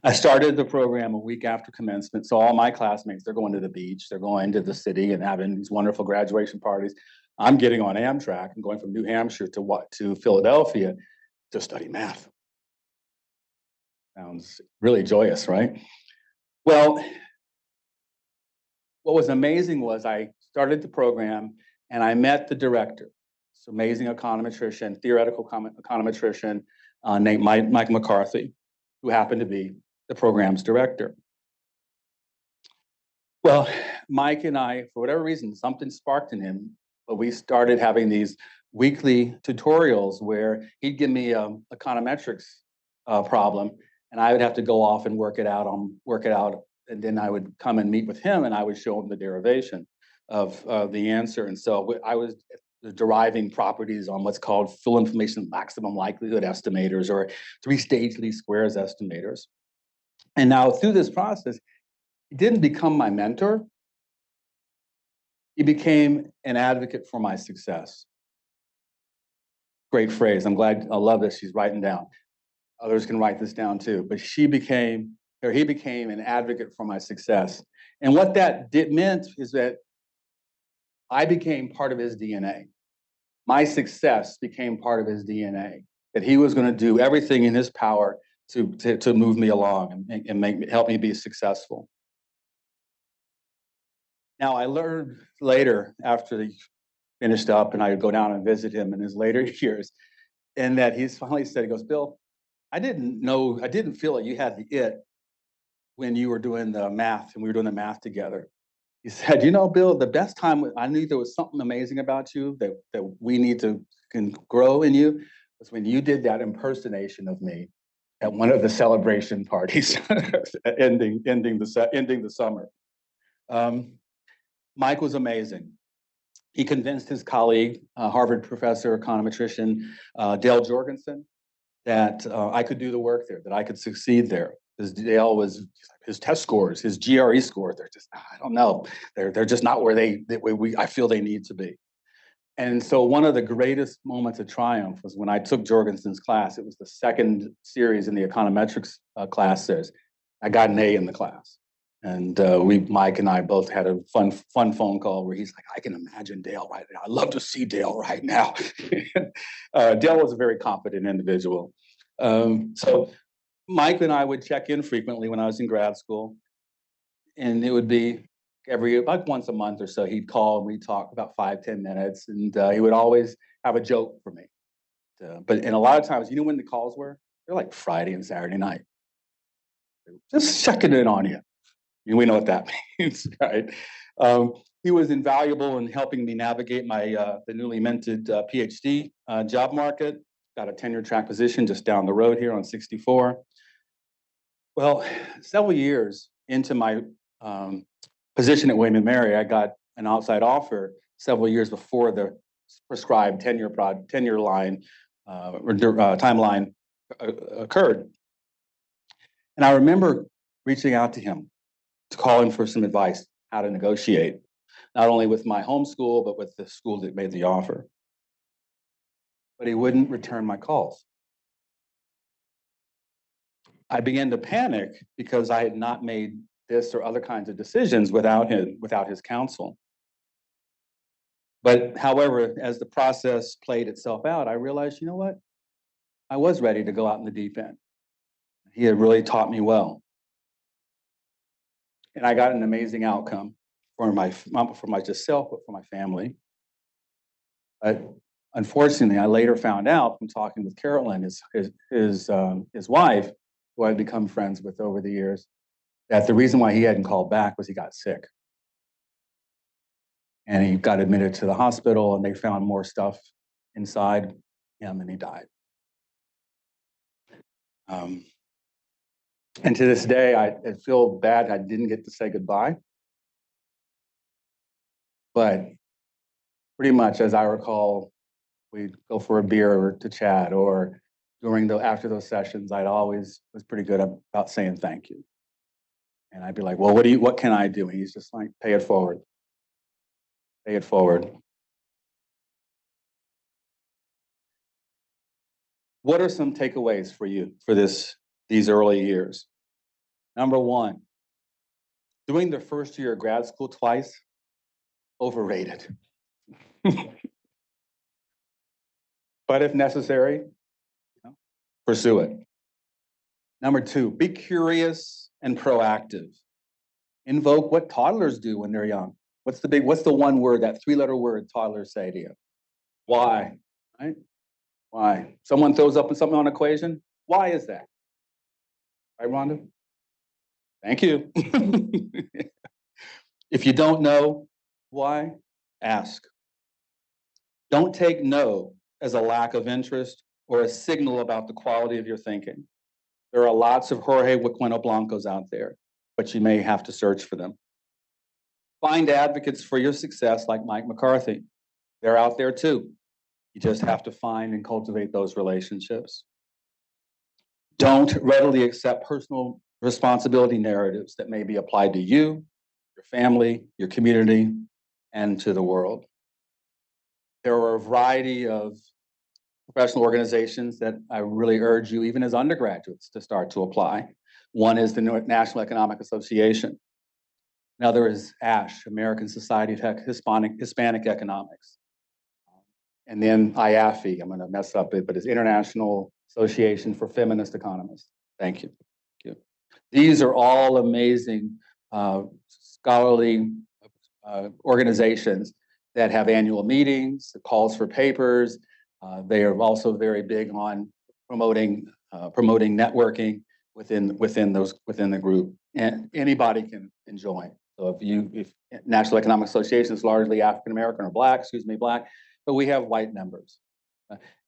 I started the program a week after commencement. So all my classmates, they're going to the beach, they're going to the city and having these wonderful graduation parties. I'm getting on Amtrak and going from New Hampshire to Philadelphia to study math. Sounds really joyous, right? Well, what was amazing was I started the program and I met the director, this amazing econometrician, theoretical econometrician named Mike McCarthy, who happened to be the program's director. Well, Mike and I, for whatever reason, something sparked in him, but we started having these weekly tutorials where he'd give me an econometrics problem, and I would have to go off and work it out, and then I would come and meet with him, and I would show him the derivation of the answer. And so I was the deriving properties on what's called full information maximum likelihood estimators or three-stage least squares estimators. And now through this process, he didn't become my mentor. He became an advocate for my success. Great phrase. I'm glad, I love this. She's writing down. Others can write this down too. But he became an advocate for my success. And what that meant is that I became part of his DNA. My success became part of his DNA, that he was going to do everything in his power to move me along and help me be successful. Now, I learned later, after he finished up, and I would go down and visit him in his later years, and that he's finally said, he goes, Bill, I didn't feel like you had the it when you were doing the math, and we were doing the math together. He said, you know, Bill, the best time I knew there was something amazing about you that we need to can grow in you was when you did that impersonation of me at one of the celebration parties ending the summer. Mike was amazing. He convinced his colleague, Harvard professor, econometrician, Dale Jorgensen, that I could do the work there, that I could succeed there. Because Dale was, his test scores, his GRE scores, they're just, I don't know, they're just not where I feel they need to be. And so one of the greatest moments of triumph was when I took Jorgensen's class. It was the second series in the econometrics class. I got an A in the class. And Mike and I both had a fun phone call where he's like, I can imagine Dale right now. I'd love to see Dale right now. Dale was a very competent individual. So Mike and I would check in frequently when I was in grad school. And it would be about once a month or so, he'd call and we'd talk about 5-10 minutes. And he would always have a joke for me. And a lot of times, you know when the calls were? They're like Friday and Saturday night. Just checking in on you. We know what that means, right? He was invaluable in helping me navigate the newly minted PhD job market. Got a tenure track position just down the road here on 64. Well, several years into my position at William & Mary, I got an outside offer several years before the prescribed tenure line timeline occurred. And I remember reaching out to him to call him for some advice how to negotiate, not only with my home school, but with the school that made the offer. But he wouldn't return my calls. I began to panic because I had not made this or other kinds of decisions without his counsel. But however, as the process played itself out, I realized, you know what? I was ready to go out in the deep end. He had really taught me well. And I got an amazing outcome for myself, but for my family. But unfortunately, I later found out from talking with Carolyn, his wife, who I've become friends with over the years, that the reason why he hadn't called back was he got sick. And he got admitted to the hospital, and they found more stuff inside him, and he died. And to this day, I feel bad I didn't get to say goodbye. But pretty much, as I recall, we'd go for a beer or to chat, or after those sessions, I'd always was pretty good about saying thank you. And I'd be like, well, what can I do? And he's just like, pay it forward. Pay it forward. What are some takeaways for you for these early years? Number one, doing the first year of grad school twice, overrated. But if necessary, pursue it. Number two, be curious and proactive. Invoke what toddlers do when they're young. What's the one word, that 3-letter word toddlers say to you? Why, right? Why? Someone throws up something on an equation. Why is that? Right, Rhonda? Thank you. If you don't know why, ask. Don't take no as a lack of interest or a signal about the quality of your thinking. There are lots of Jorge Bueno Blancos out there, but you may have to search for them. Find advocates for your success like Mike McCarthy. They're out there too. You just have to find and cultivate those relationships. Don't readily accept personal responsibility narratives that may be applied to you, your family, your community, and to the world. There are a variety of professional organizations that I really urge you, even as undergraduates, to start to apply. One is the National Economic Association. Another is ASH, American Society of Hispanic Economics. And then IAFE, I'm going to mess up it, but it's International Association for Feminist Economists. Thank you. Thank you. These are all amazing scholarly organizations that have annual meetings, calls for papers. They are also very big on promoting networking within the group, and anybody can join. So if National Economic Association is largely African American or Black, but we have white members.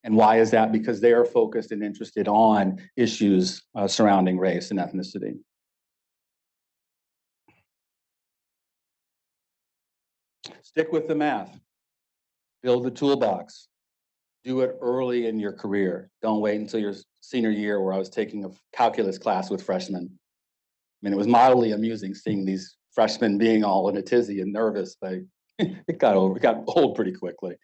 And why is that? Because they are focused and interested on issues surrounding race and ethnicity. Stick with the math. Build the toolbox. Do it early in your career. Don't wait until your senior year, where I was taking a calculus class with freshmen. I mean, it was mildly amusing seeing these freshmen being all in a tizzy and nervous, but it got old pretty quickly.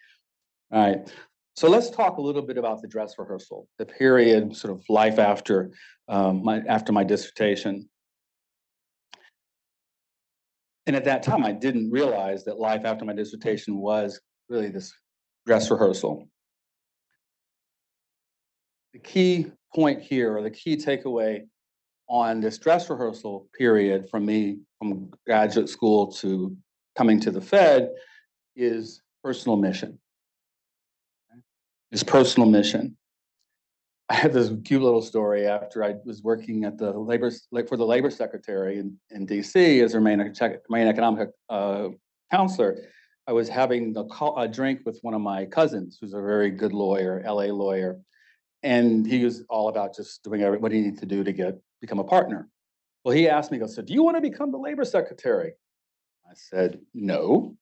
All right. So let's talk a little bit about the dress rehearsal, the period, sort of life after my dissertation. And at that time, I didn't realize that life after my dissertation was really this dress rehearsal. The key point here, or the key takeaway on this dress rehearsal period from me, from graduate school to coming to the Fed, is personal mission. Is personal mission. I had this cute little story after I was working at the for the labor secretary in DC as her main economic counselor. I was having a drink with one of my cousins, who's a very good lawyer, LA lawyer, and he was all about just doing what he needed to do to become a partner. Well, he asked me, he goes, "So do you want to become the labor secretary?" I said, "No."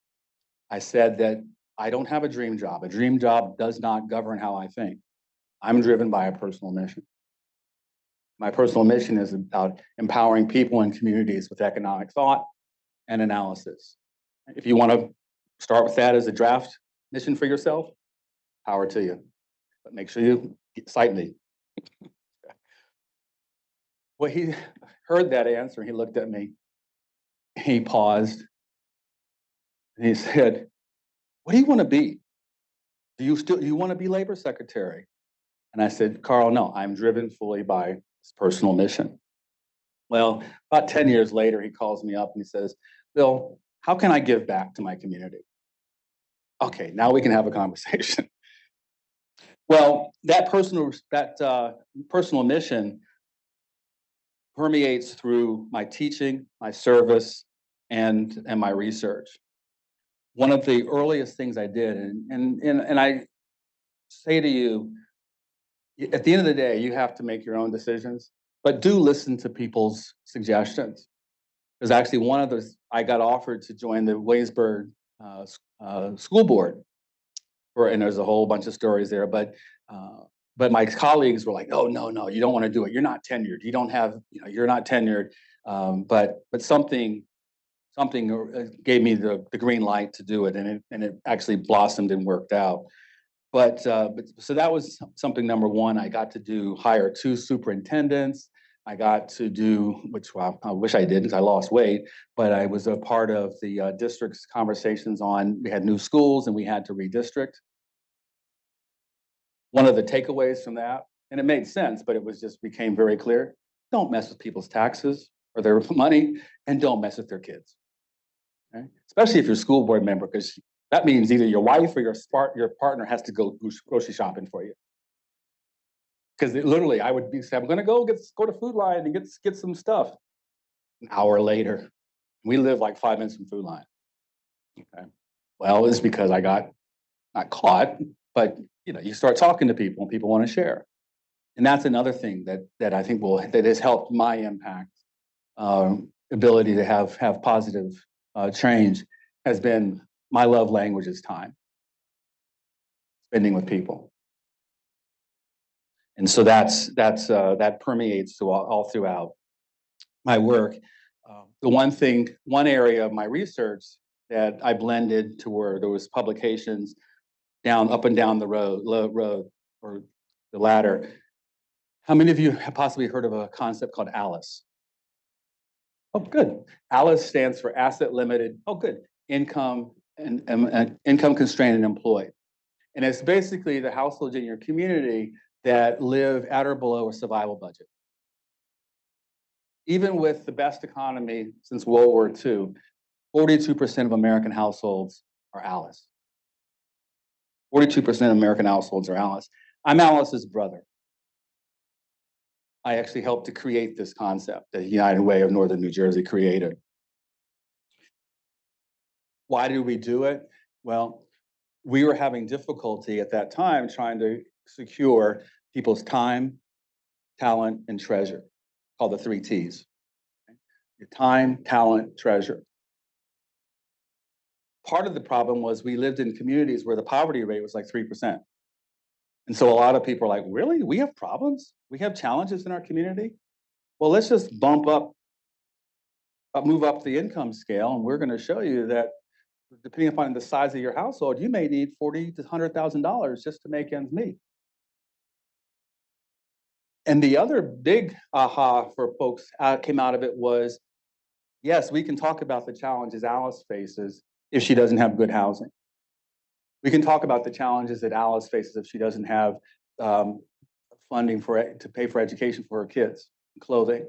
I said that I don't have a dream job. A dream job does not govern how I think. I'm driven by a personal mission. My personal mission is about empowering people and communities with economic thought and analysis. If you want to start with that as a draft mission for yourself, power to you. But make sure you cite me. Well, he heard that answer. He looked at me. He paused. And he said, "What do you want to be? Do you want to be labor secretary?" And I said, "Carl, no, I'm driven fully by this personal mission." Well, about 10 years later, he calls me up and he says, "Bill, how can I give back to my community?" Okay, now we can have a conversation. Well, that personal mission permeates through my teaching, my service, and my research. One of the earliest things I did, and I say to you, at the end of the day, you have to make your own decisions, but do listen to people's suggestions. There's actually one of those, I got offered to join the Williamsburg school board, and there's a whole bunch of stories there, but my colleagues were like, no, you don't want to do it. You're not tenured. You don't have, you're not tenured. But something gave me the green light to do it, and it actually blossomed and worked out. But so that was something number one. I got to hire 2 superintendents. I got to do, which I wish I did because I lost weight, but I was a part of the district's conversations on, we had new schools and we had to redistrict. One of the takeaways from that, and it made sense, but became very clear: don't mess with people's taxes or their money, and don't mess with their kids. Okay? Especially if you're a school board member, because that means either your wife or your partner has to go grocery shopping for you. Because literally, I would say, "I'm going to go to Food Line and get some stuff." An hour later, we live like 5 minutes from Food Line. Okay. Well, it's because I got not caught, but you start talking to people and people want to share. And that's another thing that I think that has helped my impact, ability to have positive change, has been my love language is time. spending with people. And so that permeates to all throughout my work. One area of my research that I blended to where there was publications up and down the road or the ladder. How many of you have possibly heard of a concept called ALICE? Oh, good. ALICE stands for asset limited. Oh, good. Income and income constrained and employed. And it's basically the households in your community that live at or below a survival budget. Even with the best economy since World War II, 42% of American households are ALICE. 42% of American households are ALICE. I'm Alice's brother. I actually helped to create this concept that United Way of Northern New Jersey created. Why did we do it? Well, we were having difficulty at that time trying to secure people's time, talent, and treasure, called the 3 T's. Your time, talent, treasure. Part of the problem was we lived in communities where the poverty rate was like 3%. And so a lot of people are like, really? We have problems? We have challenges in our community? Well, let's just move up the income scale, and we're going to show you that depending upon the size of your household, you may need $40,000 to $100,000 just to make ends meet. And the other big aha for folks came out of it was, yes, we can talk about the challenges Alice faces if she doesn't have good housing. We can talk about the challenges that Alice faces if she doesn't have funding to pay for education for her kids, and clothing.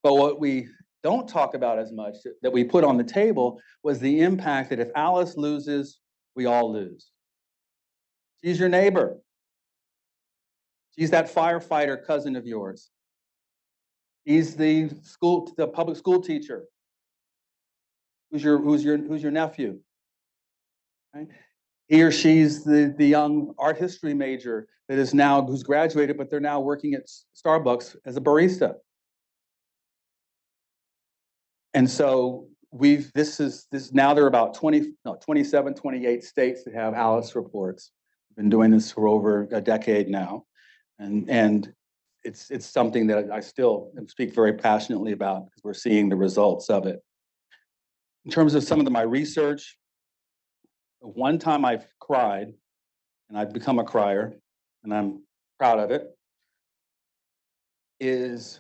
But what we don't talk about as much that we put on the table was the impact that if Alice loses, we all lose. She's your neighbor. She's that firefighter cousin of yours. He's the public school teacher. Who's your nephew? Right? He or she's the young art history major who's graduated, but they're now working at Starbucks as a barista. And so now there are about 27, 28 states that have ALICE reports. We've been doing this for over a decade now. And it's something that I still speak very passionately about because we're seeing the results of it. In terms of some of my research, one time I've cried, and I've become a crier, and I'm proud of it, is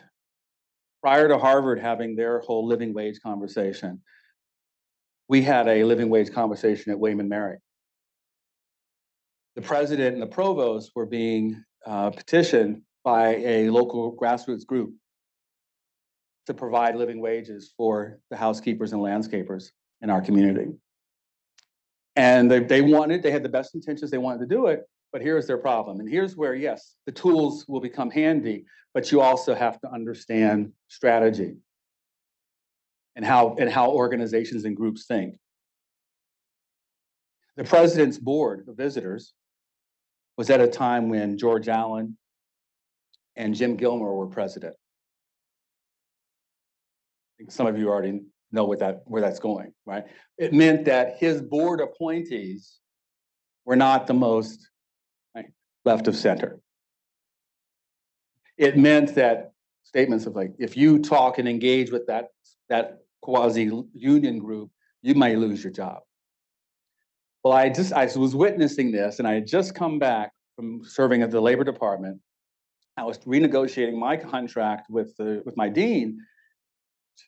prior to Harvard having their whole living wage conversation, we had a living wage conversation at William & Mary. The president and the provost were being petitioned by a local grassroots group to provide living wages for the housekeepers and landscapers in our community. And they had the best intentions, they wanted to do it, but here's their problem. And here's where, yes, the tools will become handy, but you also have to understand strategy and how organizations and groups think. The president's board of visitors was at a time when George Allen and Jim Gilmore were president. I think some of you already know where that's going, right? It meant that his board appointees were not the most left of center. It meant that statements of like, if you talk and engage with that quasi-union group, you might lose your job. Well, I was witnessing this, and I had just come back from serving at the Labor Department. I was renegotiating my contract with my dean.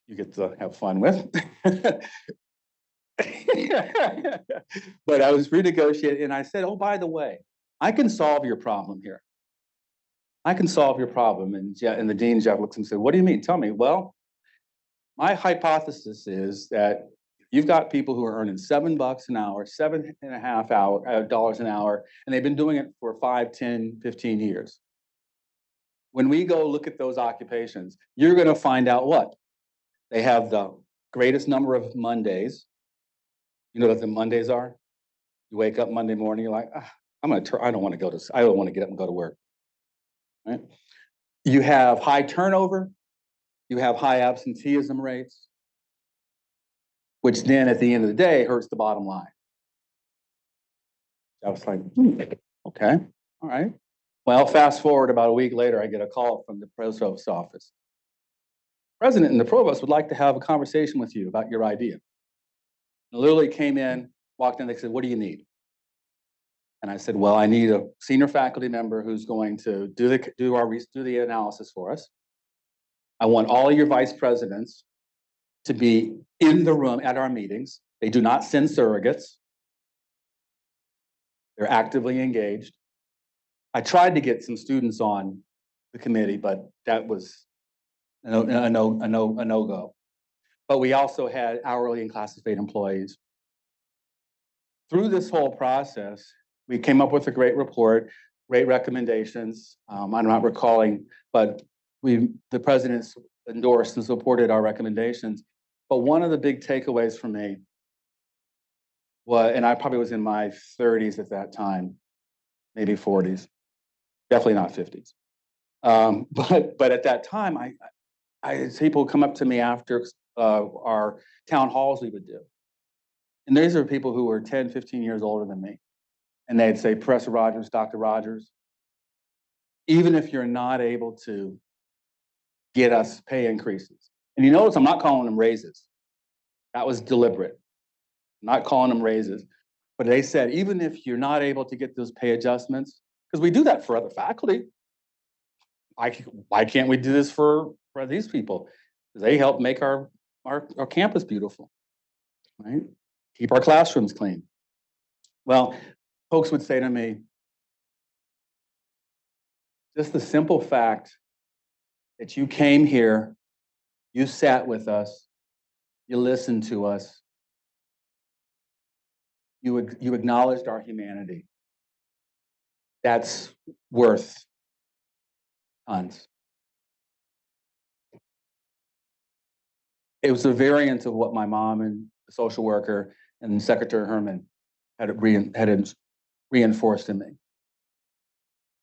You get to have fun with. But I was renegotiating, and I said, oh, by the way, I can solve your problem here. I can solve your problem. And the dean, Jeff, looks and said, what do you mean? Tell me. Well, my hypothesis is that you've got people who are earning $7 an hour, $7.50 an hour, and they've been doing it for 5, 10, 15 years. When we go look at those occupations, you're going to find out what? They have the greatest number of Mondays. You know what the Mondays are? You wake up Monday morning, you're like, I don't want to get up and go to work. Right? You have high turnover. You have high absenteeism rates, which then at the end of the day hurts the bottom line. I was like, okay, all right. Well, fast forward about a week later, I get a call from the provost's office. President and the provost would like to have a conversation with you about your idea. And literally came in, walked in, they said, what do you need? And I said, well, I need a senior faculty member who's going to do the analysis for us. I want all of your vice presidents to be in the room at our meetings. They do not send surrogates. They're actively engaged. I tried to get some students on the committee, but that was a no-go. But we also had hourly and classified employees. Through this whole process, we came up with a great report, great recommendations. I'm not recalling, but the president's endorsed and supported our recommendations. But one of the big takeaways for me was, and I probably was in my 30s at that time, maybe 40s, definitely not 50s. But at that time, people come up to me after our town halls we would do. And these are people who were 10, 15 years older than me. And they'd say, Professor Rogers, Dr. Rogers, even if you're not able to get us pay increases. And you notice I'm not calling them raises. That was deliberate. I'm not calling them raises. But they said, even if you're not able to get those pay adjustments, because we do that for other faculty, why can't we do this for these people? They help make our campus beautiful, right? Keep our classrooms clean. Well, folks would say to me, just the simple fact that you came here, you sat with us, you listened to us, you acknowledged our humanity. That's worth tons. It was a variant of what my mom and the social worker and Secretary Herman had reinforced in me.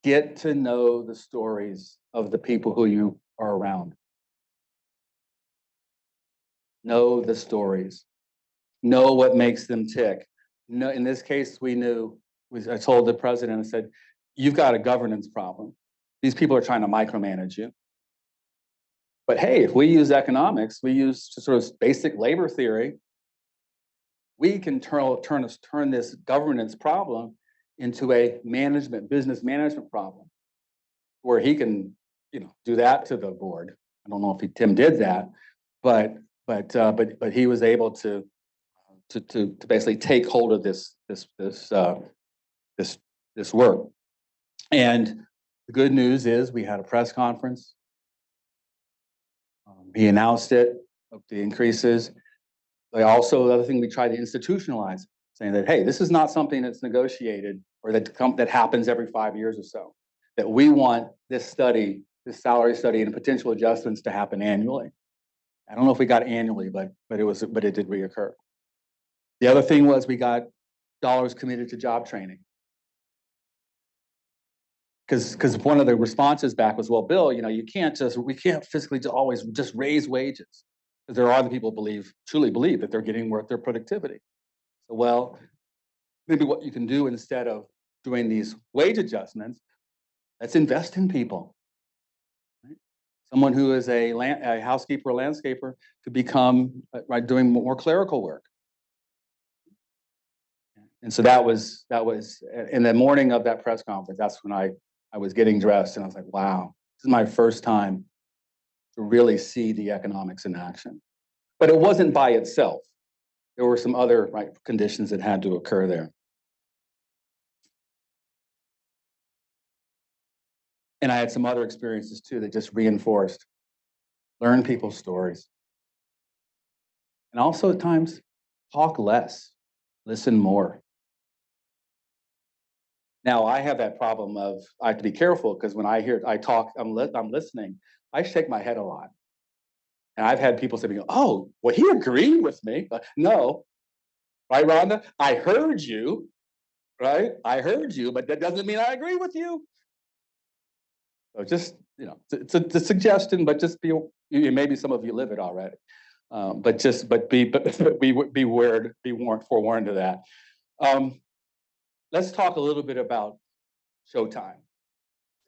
Get to know the stories of the people who you are around. Know the stories. Know what makes them tick. No, in this case, I told the president, I said, you've got a governance problem. These people are trying to micromanage you. But hey, if we use economics, we use sort of basic labor theory, we can turn this governance problem into a business management problem, where he can, do that to the board. I don't know if Tim did that, but he was able to basically take hold of this work. And the good news is we had a press conference. He announced it, the increases. The other thing we tried to institutionalize, saying that, hey, this is not something that's negotiated or that happens every 5 years or so. That we want this study, this salary study and potential adjustments to happen annually. I don't know if we got annually, but it did reoccur. The other thing was we got dollars committed to job training. Because one of the responses back was, well, Bill, we can't physically always just raise wages. Because there are other people truly believe that they're getting worth their productivity. So, well, maybe what you can do instead of doing these wage adjustments, let's invest in people. Right? Someone who is a housekeeper or landscaper could become doing more clerical work. And so that was in the morning of that press conference. That's when I was getting dressed, and I was like, wow, this is my first time to really see the economics in action. But it wasn't by itself. There were some other conditions that had to occur there. And I had some other experiences too that just reinforced, learn people's stories. And also at times, talk less, listen more. Now I have that problem of, I have to be careful because when I talk, I'm listening, I shake my head a lot. And I've had people say to me, oh, well, he agreed with me. No, right, Rhonda? I heard you, right? I heard you, but that doesn't mean I agree with you. So just, it's a suggestion, but just maybe some of you live it already. Be forewarned of that. let's talk a little bit about Showtime.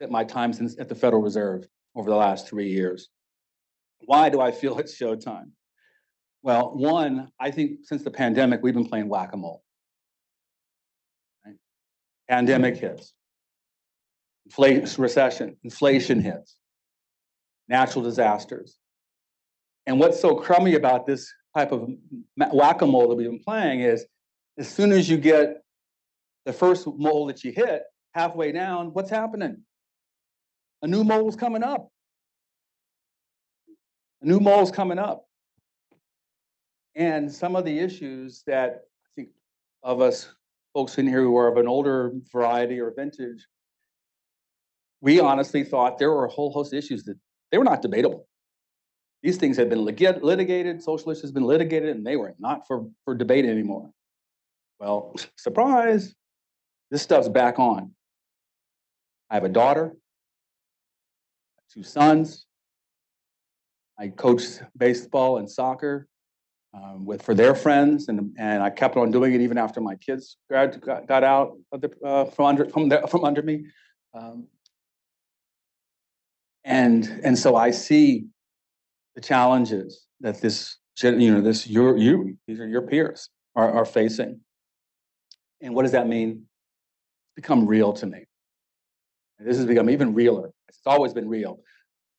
At my time since at the Federal Reserve over the last 3 years. Why do I feel it's Showtime? Well, one, I think since the pandemic, we've been playing whack-a-mole. Right? Pandemic hits, inflation hits, natural disasters. And what's so crummy about this type of whack-a-mole that we've been playing is, as soon as you get the first mole that you hit, halfway down, what's happening? A new mole's coming up. A new mole's coming up. And some of the issues that I think of us folks in here who are of an older variety or vintage, we honestly thought there were a whole host of issues that they were not debatable. These things had been litigated, social issues have been litigated, and they were not for debate anymore. Well, surprise, this stuff's back on. I have a daughter, 2 sons. I coached baseball and soccer for their friends, and I kept on doing it even after my kids got out of the, from under me. And so I see the challenges that these are your peers are facing. And what does that mean? It's become real to me. And this has become even realer. It's always been real.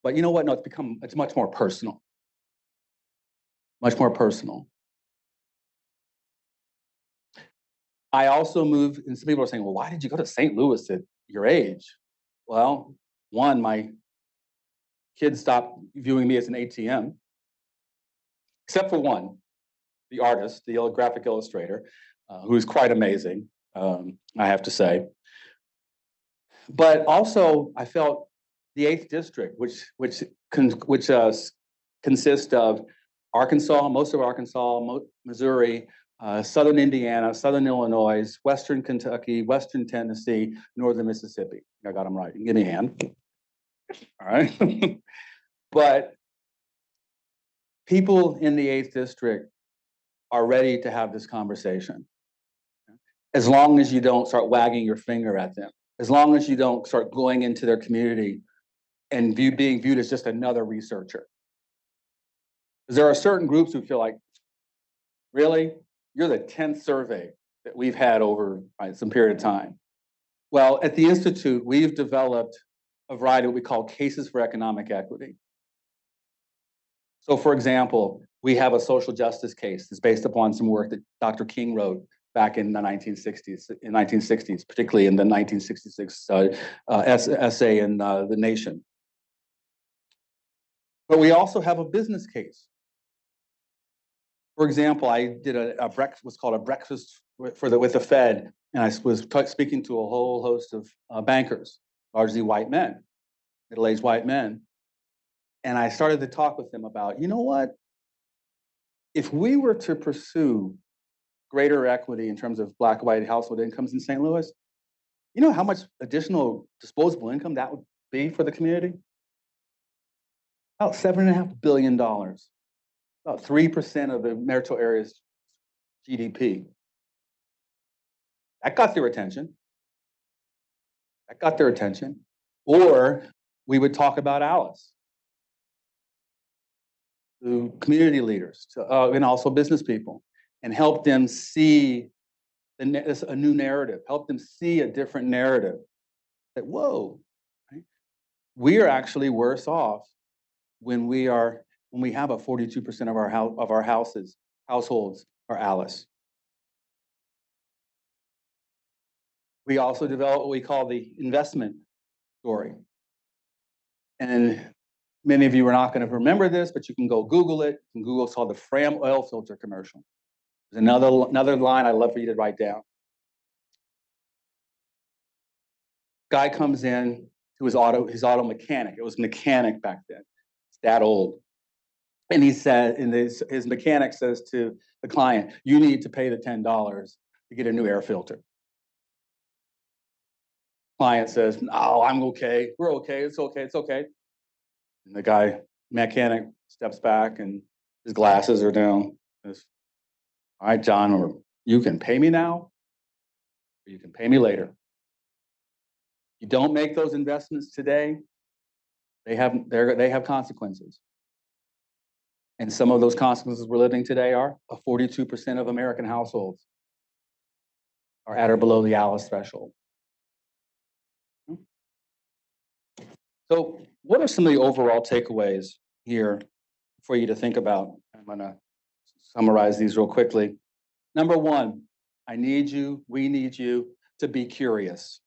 But you know what? No, it's much more personal. Much more personal. I also moved, and some people are saying, well, why did you go to St. Louis at your age? Well, one, my kids stopped viewing me as an ATM, except for one, the artist, the graphic illustrator, who is quite amazing, I have to say. But also, I felt the 8th District, which consists of Arkansas, most of Arkansas, Missouri, Southern Indiana, Southern Illinois, Western Kentucky, Western Tennessee, Northern Mississippi. I got them right. Give me a hand. All right. But people in the 8th District are ready to have this conversation. As long as you don't start wagging your finger at them, as long as you don't start going into their community and being viewed as just another researcher. Because there are certain groups who feel like, really? You're the 10th survey that we've had over some period of time. Well, at the Institute, we've developed a variety of what we call cases for economic equity. So for example, we have a social justice case that's based upon some work that Dr. King wrote back in the 1960s, particularly in the 1966 essay in The Nation. But we also have a business case. For example, I did what's called a breakfast with the Fed, and I was speaking to a whole host of bankers, largely white men, middle-aged white men. And I started to talk with them about, you know what? If we were to pursue greater equity in terms of Black and white household incomes in St. Louis, you know how much additional disposable income that would be for the community? About $7.5 billion. About 3% of the metro area's GDP. That got their attention. That got their attention. Or we would talk about Alice, to community leaders, and also business people, and help them see a new narrative, help them see a different narrative. That, whoa, right? We are actually worse off when we have a 42% of our households are Alice. We also develop what we call the investment story. And many of you are not going to remember this, but you can go Google it. And Google saw the Fram oil filter commercial. There's another line I'd love for you to write down. Guy comes in to his auto mechanic. It was mechanic back then. It's that old. And he said, and his mechanic says to the client, you need to pay the $10 to get a new air filter. Client says, no, I'm okay. We're okay. It's okay. It's okay. And the mechanic steps back and his glasses are down. Says, all right, John, you can pay me now, or or you can pay me later. You don't make those investments today, they have consequences. And some of those consequences we're living today are 42% of American households are at or below the ALICE threshold. So what are some of the overall takeaways here for you to think about? I'm gonna summarize these real quickly. Number one, we need you to be curious.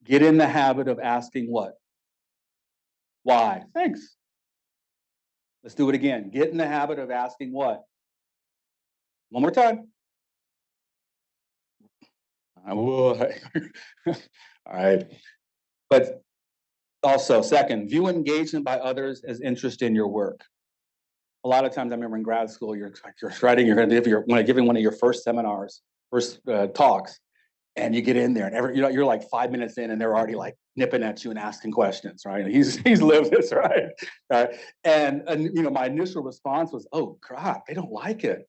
Get in the habit of asking what? Why? Thanks. Let's do it again. Get in the habit of asking what? One more time. All right. But also, second, view engagement by others as interest in your work. A lot of times, I remember in grad school, you're writing, you're going to give giving one of your first seminars, first talks, and you get in there, and you're like 5 minutes in, and they're already like nipping at you and asking questions, right? And he's lived this, right? And my initial response was, "Oh crap, they don't like it."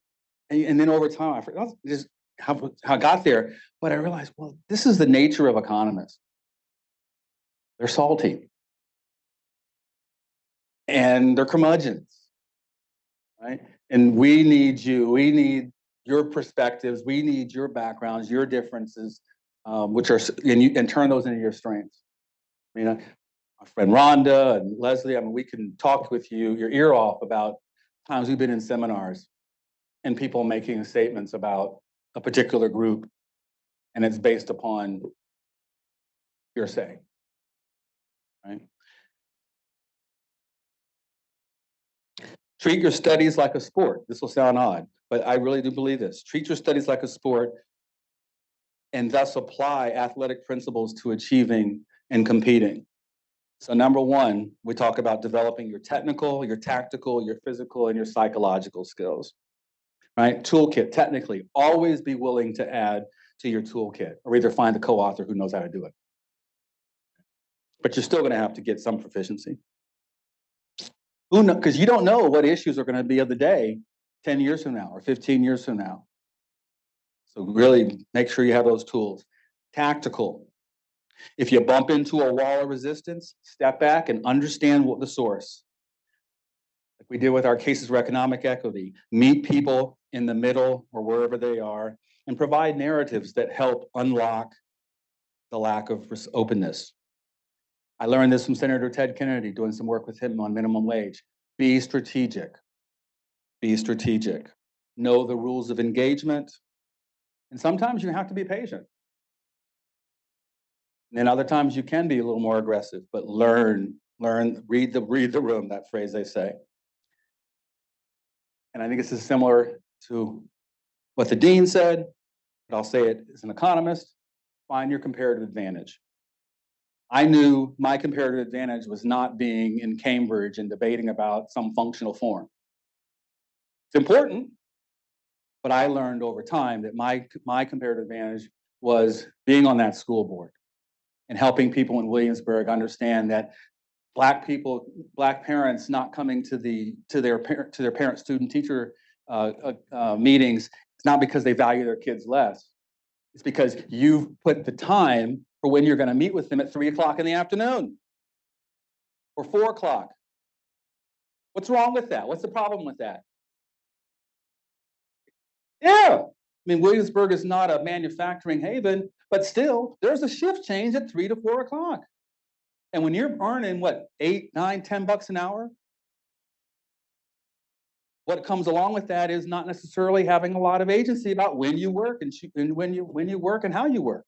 And then over time, I forgot just how I got there, but I realized, well, this is the nature of economists. They're salty, and they're curmudgeons, right? And we need you. We need your perspectives. We need your backgrounds, your differences, which are, and turn those into your strengths. I mean, my friend Rhonda and Leslie, I mean, we can talk with you, your ear off, about times we've been in seminars and people making statements about a particular group, and it's based upon hearsay, right? Treat your studies like a sport. This will sound odd, but I really do believe this. Treat your studies like a sport and thus apply athletic principles to achieving and competing. So number one, we talk about developing your technical, your tactical, your physical, and your psychological skills, right? Toolkit, technically, always be willing to add to your toolkit or either find a co-author who knows how to do it. But you're still gonna have to get some proficiency. Who knows? Because you don't know what issues are gonna be of the day 10 years from now or 15 years from now. So really make sure you have those tools. Tactical. If you bump into a wall of resistance, step back and understand what the source. Like we did with our cases for economic equity, meet people in the middle or wherever they are and provide narratives that help unlock the lack of openness. I learned this from Senator Ted Kennedy, doing some work with him on minimum wage. Be strategic. Be strategic. Know the rules of engagement. And sometimes you have to be patient. And then other times you can be a little more aggressive, but learn, read the room, that phrase they say. And I think this is similar to what the dean said, but I'll say it as an economist, find your comparative advantage. I knew my comparative advantage was not being in Cambridge and debating about some functional form. It's important, but I learned over time that my comparative advantage was being on that school board and helping people in Williamsburg understand that Black parents not coming to their parent student teacher meetings, it's not because they value their kids less. It's because you've put the time for when you're going to meet with them at 3 o'clock in the afternoon or 4 o'clock. What's wrong with that? What's the problem with that? Yeah, I mean, Williamsburg is not a manufacturing haven, but still, there's a shift change at 3 to 4 o'clock. And when you're earning what, 8, 9, 10 bucks an hour, what comes along with that is not necessarily having a lot of agency about when you work and when you work and how you work.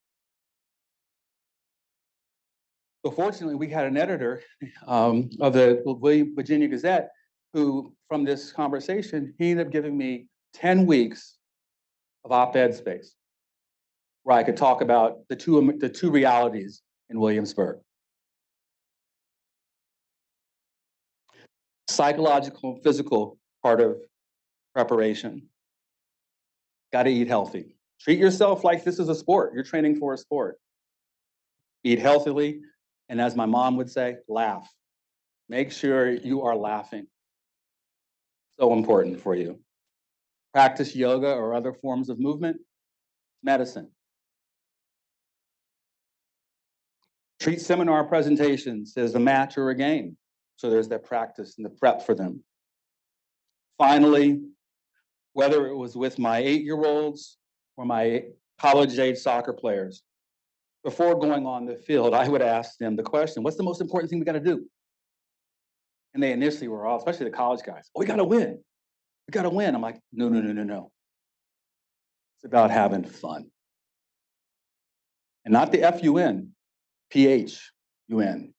So fortunately, we had an editor of the Virginia Gazette who, from this conversation, he ended up giving me 10 weeks of op-ed space where I could talk about the two realities in Williamsburg. Psychological and physical part of preparation. Got to eat healthy. Treat yourself like this is a sport. You're training for a sport. Eat healthily, and as my mom would say, laugh. Make sure you are laughing. So important for you. Practice yoga or other forms of movement. Medicine. Treat seminar presentations as a match or a game. So there's that practice and the prep for them. Finally, whether it was with my 8-year-olds or my college-age soccer players, before going on the field, I would ask them the question, what's the most important thing we got to do? And they initially were all, especially the college guys, oh, we got to win. We got to win. I'm like, no, no, no, no, no. It's about having fun. And not the F-U-N, P-H-U-N.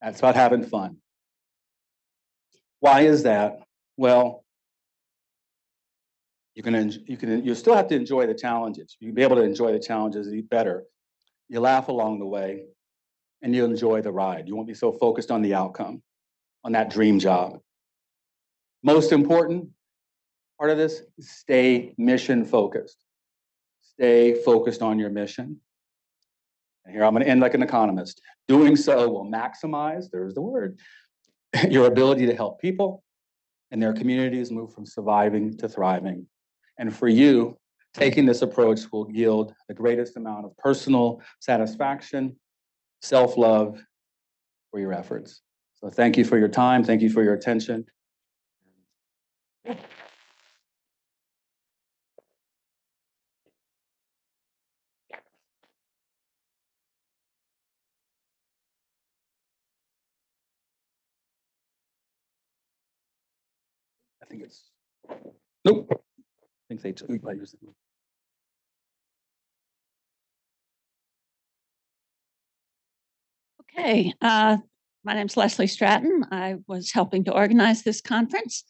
That's about having fun. Why is that? Well, you still have to enjoy the challenges. You'll be able to enjoy the challenges better. You laugh along the way and you'll enjoy the ride. You won't be so focused on the outcome, on that dream job. Most important part of this, stay mission focused. Stay focused on your mission. And here I'm going to end like an economist. Doing so will maximize, there's the word, your ability to help people and their communities move from surviving to thriving. And for you, taking this approach will yield the greatest amount of personal satisfaction, self-love for your efforts. So thank you for your time. Thank you for your attention. I think it's, nope. I think they took, I used it. Okay, my name's Leslie Stratton. I was helping to organize this conference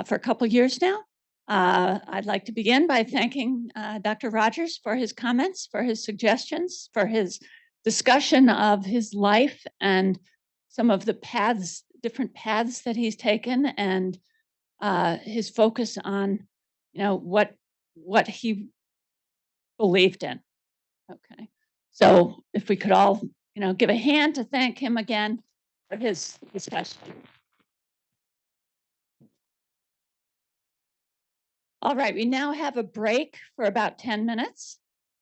for a couple of years now. I'd like to begin by thanking Dr. Rogers for his comments, for his suggestions, for his discussion of his life and some of the paths, different paths that he's taken, and his focus on, what he believed in. Okay, so if we could all give a hand to thank him again for his discussion. All right, we now have a break for about 10 minutes,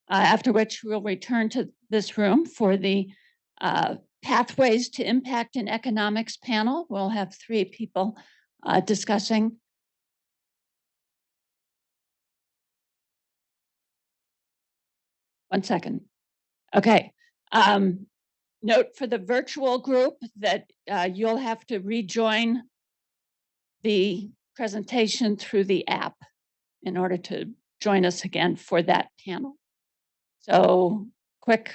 after which we'll return to this room for the Pathways to Impact in Economics panel. We'll have 3 people discussing. One second. Okay. Note for the virtual group that you'll have to rejoin the presentation through the app in order to join us again for that panel. So quick.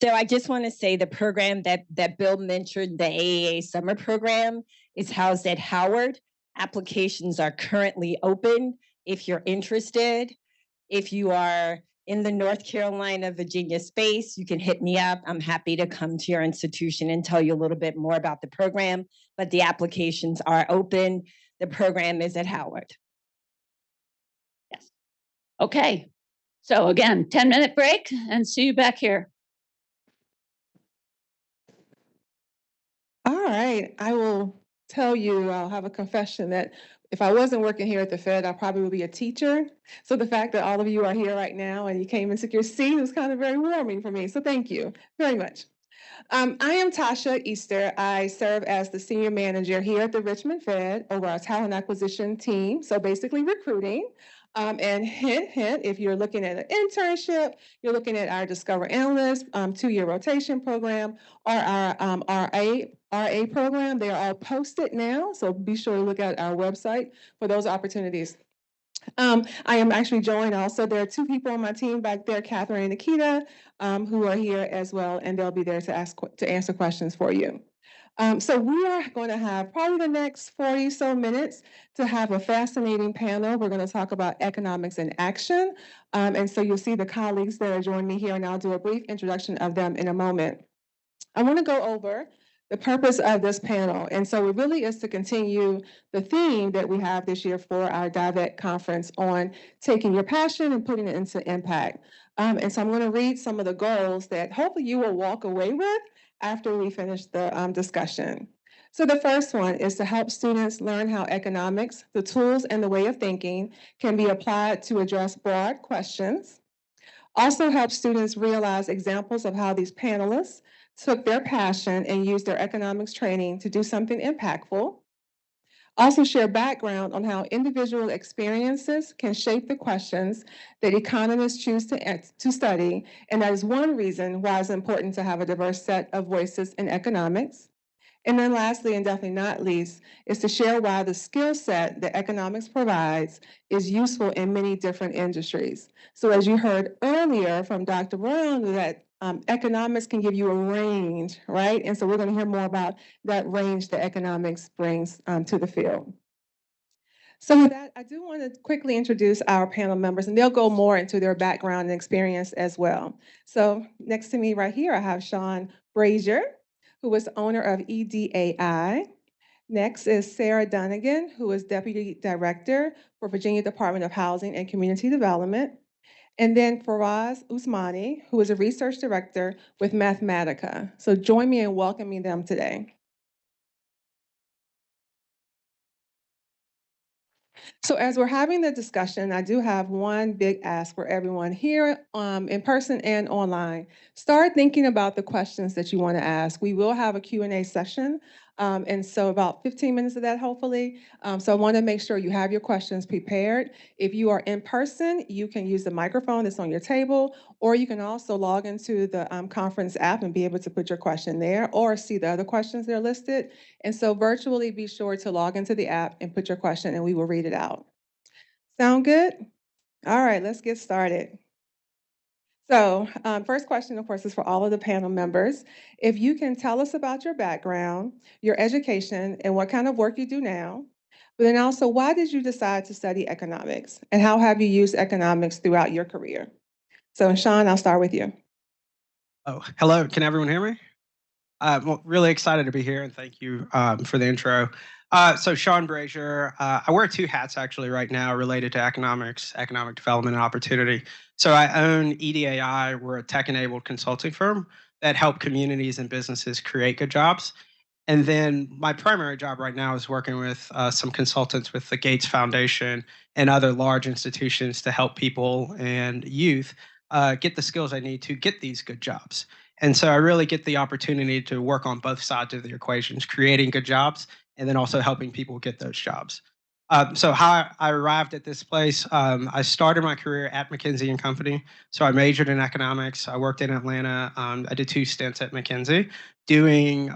So I just want to say the program that Bill mentioned, the AAA summer program, is housed at Howard. Applications are currently open if you're interested. If you are in the North Carolina, Virginia space, you can hit me up. I'm happy to come to your institution and tell you a little bit more about the program, but the applications are open. The program is at Howard. Yes. Okay. So again, 10-minute break and see you back here. All right, I will tell you, I'll have a confession that if I wasn't working here at the Fed, I probably would be a teacher. So the fact that all of you are here right now and you came and took your seat was kind of very warming for me. So thank you very much. I am Tasha Easter. I serve as the senior manager here at the Richmond Fed over our talent acquisition team. So basically recruiting. And hint, hint, if you're looking at an internship, you're looking at our Discover Analyst 2-year rotation program or our RA program. They are all posted now, so be sure to look at our website for those opportunities. I am actually joined also. There are 2 people on my team back there, Catherine and Nikita, who are here as well, and they'll be there to answer questions for you. So we are going to have probably the next 40 so minutes to have a fascinating panel. We're going to talk about economics in action. And so you'll see the colleagues that are joining me here, and I'll do a brief introduction of them in a moment. I want to go over the purpose of this panel. And so it really is to continue the theme that we have this year for our DIVET conference on taking your passion and putting it into impact. And so I'm going to read some of the goals that hopefully you will walk away with after we finish the discussion. So the first one is to help students learn how economics, the tools and the way of thinking, can be applied to address broad questions. Also help students realize examples of how these panelists took their passion and used their economics training to do something impactful. Also share background on how individual experiences can shape the questions that economists choose to study, and that is one reason why it's important to have a diverse set of voices in economics. And then lastly, and definitely not least, is to share why the skill set that economics provides is useful in many different industries. So as you heard earlier from Dr. Brown, that economics can give you a range, right? And so we're going to hear more about that range that economics brings to the field. So with that, I do want to quickly introduce our panel members, and they'll go more into their background and experience as well. So next to me right here, I have Sean Brazier, who is the owner of EDAI. Next is Sarah Dunnigan, who is Deputy Director for Virginia Department of Housing and Community Development. And then Faraz Usmani, who is a Research Director with Mathematica. So join me in welcoming them today. So as we're having the discussion, I do have one big ask for everyone here in person and online. Start thinking about the questions that you want to ask. We will have a Q&A session. And so about 15 minutes of that, hopefully. So I want to make sure you have your questions prepared. If you are in person, you can use the microphone that's on your table, or you can also log into the conference app and be able to put your question there or see the other questions that are listed. And so virtually be sure to log into the app and put your question and we will read it out. Sound good? All right, let's get started. So first question, of course, is for all of the panel members. If you can tell us about your background, your education, and what kind of work you do now, but then also why did you decide to study economics and how have you used economics throughout your career? So Sean, I'll start with you. Oh, hello. Can everyone hear me? Well, really excited to be here, and thank you for the intro. So Sean Brazier, I wear two hats actually right now related to economics, economic development, and opportunity. So I own EDAI. We're a tech-enabled consulting firm that help communities and businesses create good jobs. And then my primary job right now is working with some consultants with the Gates Foundation and other large institutions to help people and youth get the skills they need to get these good jobs. And so I really get the opportunity to work on both sides of the equations, creating good jobs and then also helping people get those jobs. So how I arrived at this place, I started my career at McKinsey and Company. So I majored in economics. I worked in Atlanta. I did 2 stints at McKinsey doing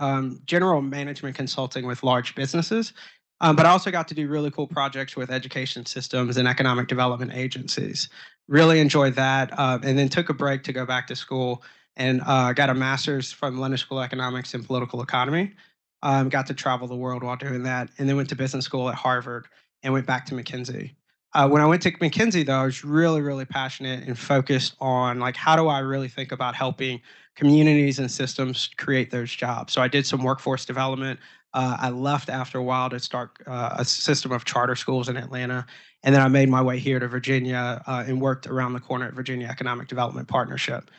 general management consulting with large businesses. But I also got to do really cool projects with education systems and economic development agencies. Really enjoyed that, and then took a break to go back to school and got a master's from London School of Economics and Political Economy. Got to travel the world while doing that, and then went to business school at Harvard and went back to McKinsey. When I went to McKinsey, though, I was really, really passionate and focused on like how do I really think about helping communities and systems create those jobs. So I did some workforce development. I left after a while to start a system of charter schools in Atlanta, and then I made my way here to Virginia and worked around the corner at Virginia Economic Development Partnership.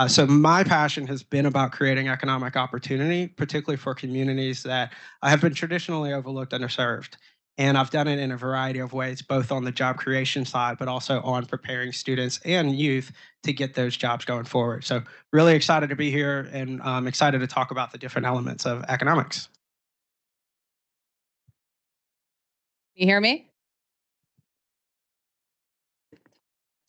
So my passion has been about creating economic opportunity, particularly for communities that have been traditionally overlooked, underserved. And I've done it in a variety of ways, both on the job creation side, but also on preparing students and youth to get those jobs going forward. So really excited to be here and excited to talk about the different elements of economics. You hear me?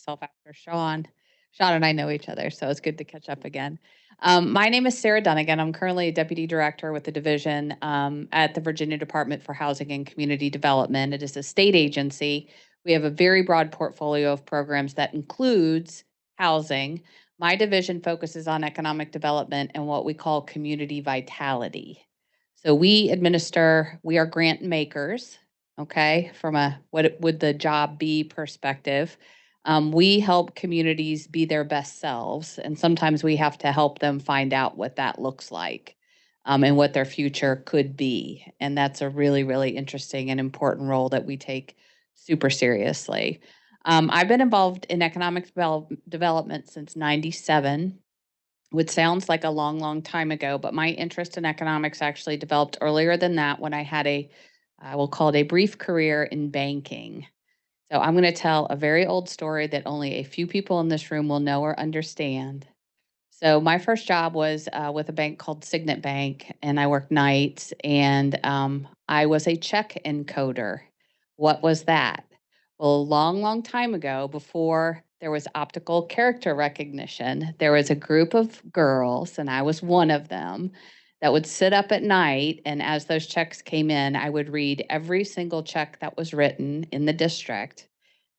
Myself after Sean. Sean and I know each other, so it's good to catch up again. My name is Sarah Dunnigan. I'm currently a deputy director with the division at the Virginia Department for Housing and Community Development. It is a state agency. We have a very broad portfolio of programs that includes housing. My division focuses on economic development and what we call community vitality. So we are grant makers, okay, from a what would the job be perspective. We help communities be their best selves, and sometimes we have to help them find out what that looks like and what their future could be. And that's a really, really interesting and important role that we take super seriously. I've been involved in economic development since '97, which sounds like a long, long time ago, but my interest in economics actually developed earlier than that when I had I will call it a brief career in banking. So I'm going to tell a very old story that only a few people in this room will know or understand. So my first job was with a bank called Signet Bank, and I worked nights, and I was a check encoder. What was that? Well, a long, long time ago, before there was optical character recognition, there was a group of girls, and I was one of them, that would sit up at night, and as those checks came in, I would read every single check that was written in the district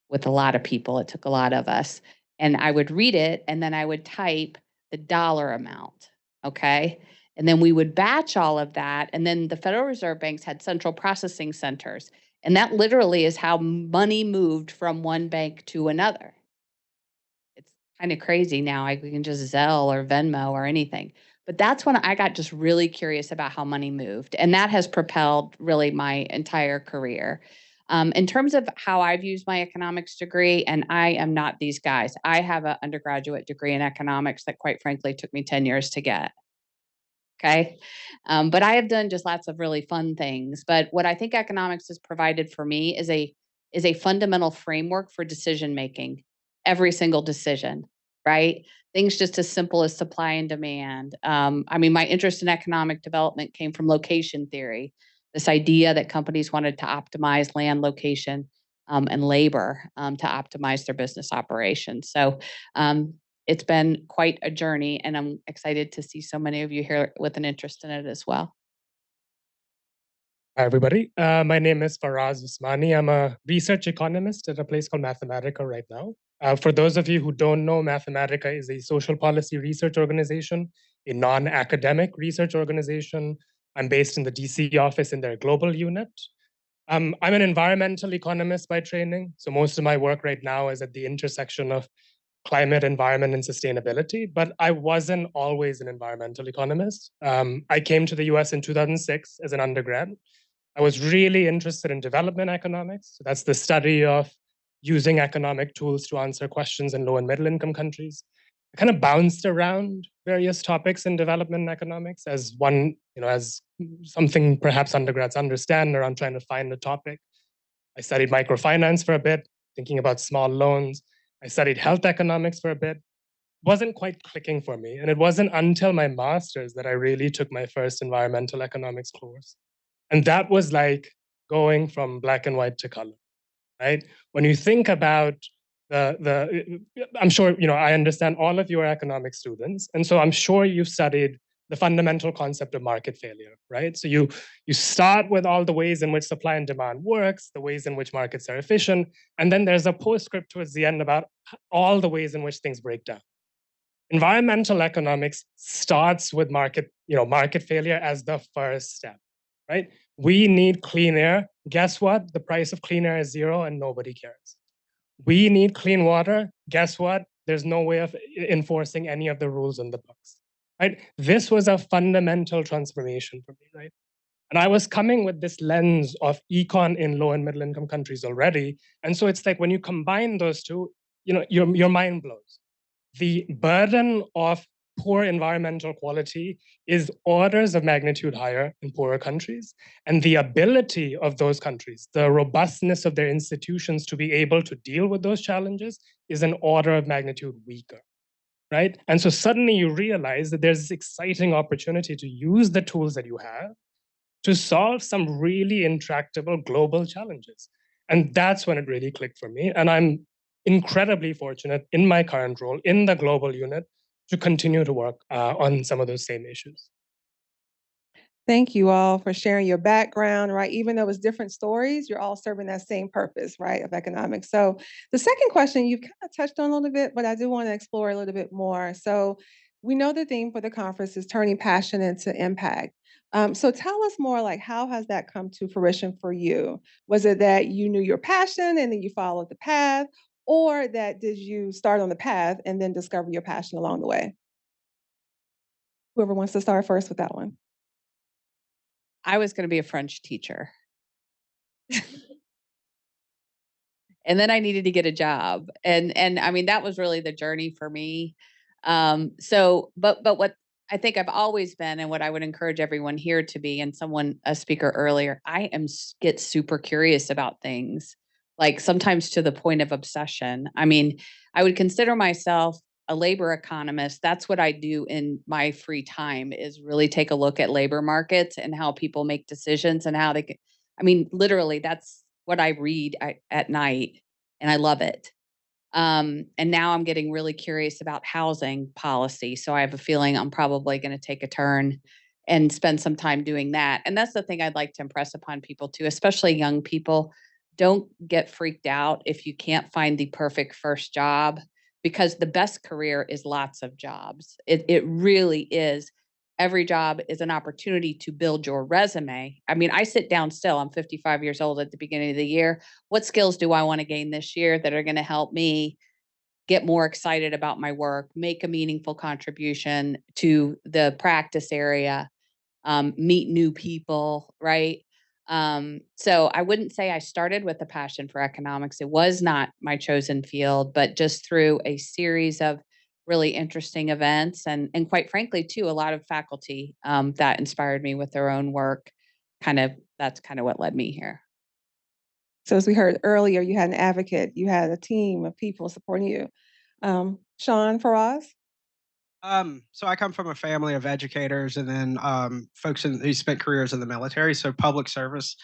with a lot of people. It took a lot of us. And I would read it, and then I would type the dollar amount, okay? And then we would batch all of that, and then the Federal Reserve banks had central processing centers, and that literally is how money moved from one bank to another. It's kind of crazy now. We can just Zelle or Venmo or anything. But that's when I got just really curious about how money moved, and that has propelled really my entire career. In terms of how I've used my economics degree, and I am not these guys. I have an undergraduate degree in economics that, quite frankly, took me 10 years to get. Okay. But I have done just lots of really fun things. But what I think economics has provided for me is a fundamental framework for decision making, every single decision, right? Things just as simple as supply and demand. I mean, my interest in economic development came from location theory, this idea that companies wanted to optimize land location and labor to optimize their business operations. So it's been quite a journey, and I'm excited to see so many of you here with an interest in it as well. Hi, everybody. My name is Faraz Usmani. I'm a research economist at a place called Mathematica right now. For those of you who don't know, Mathematica is a social policy research organization, a non-academic research organization. I'm based in the DC office in their global unit. I'm an environmental economist by training, so most of my work right now is at the intersection of climate, environment, and sustainability, but I wasn't always an environmental economist. I came to the US in 2006 as an undergrad. I was really interested in development economics. So that's the study of using economic tools to answer questions in low and middle income countries. I kind of bounced around various topics in development economics as one, as something perhaps undergrads understand around trying to find a topic. I studied microfinance for a bit, thinking about small loans. I studied health economics for a bit. Wasn't quite clicking for me. And it wasn't until my master's that I really took my first environmental economics course. And that was like going from black and white to color, right? When you think about I'm sure, I understand all of you are economic students. And so I'm sure you've studied the fundamental concept of market failure, right? So you start with all the ways in which supply and demand works, the ways in which markets are efficient, and then there's a postscript towards the end about all the ways in which things break down. Environmental economics starts with market failure as the first step, right? We need clean air. Guess what? The price of clean air is zero and nobody cares. We need clean water. Guess what? There's no way of enforcing any of the rules in the books, right? This was a fundamental transformation for me, right? And I was coming with this lens of econ in low and middle income countries already. And so it's like when you combine those two, your mind blows. The burden of poor environmental quality is orders of magnitude higher in poorer countries. And the ability of those countries, the robustness of their institutions to be able to deal with those challenges is an order of magnitude weaker, right? And so suddenly you realize that there's this exciting opportunity to use the tools that you have to solve some really intractable global challenges. And that's when it really clicked for me. And I'm incredibly fortunate in my current role in the global unit to continue to work on some of those same issues. Thank you all for sharing your background, right? Even though it's different stories, you're all serving that same purpose, right, of economics. So the second question you've kind of touched on a little bit, but I do want to explore a little bit more. So we know the theme for the conference is turning passion into impact. So tell us more, like, how has that come to fruition for you? Was it that you knew your passion and then you followed the path? Or that did you start on the path and then discover your passion along the way? Whoever wants to start first with that one. I was going to be a French teacher. And then I needed to get a job. And I mean, that was really the journey for me. But what I think I've always been, and what I would encourage everyone here to be, and a speaker earlier, get super curious about things. like sometimes to the point of obsession. I mean, I would consider myself a labor economist. That's what I do in my free time, is really take a look at labor markets and how people make decisions and how they can, I mean, literally that's what I read at night, and I love it. And now I'm getting really curious about housing policy. So I have a feeling I'm probably going to take a turn and spend some time doing that. And that's the thing I'd like to impress upon people too, especially young people. Don't get freaked out if you can't find the perfect first job, because the best career is lots of jobs. It really is. Every job is an opportunity to build your resume. I mean, I sit down still. I'm 55 years old at the beginning of the year. What skills do I want to gain this year that are going to help me get more excited about my work, make a meaningful contribution to the practice area, meet new people, right? So I wouldn't say I started with a passion for economics. It was not my chosen field, but just through a series of really interesting events and quite frankly too, a lot of faculty that inspired me with their own work. That's kind of what led me here. So as we heard earlier, you had an advocate, you had a team of people supporting you. Sean Faraz? So I come from a family of educators and then folks who spent careers in the military. So public service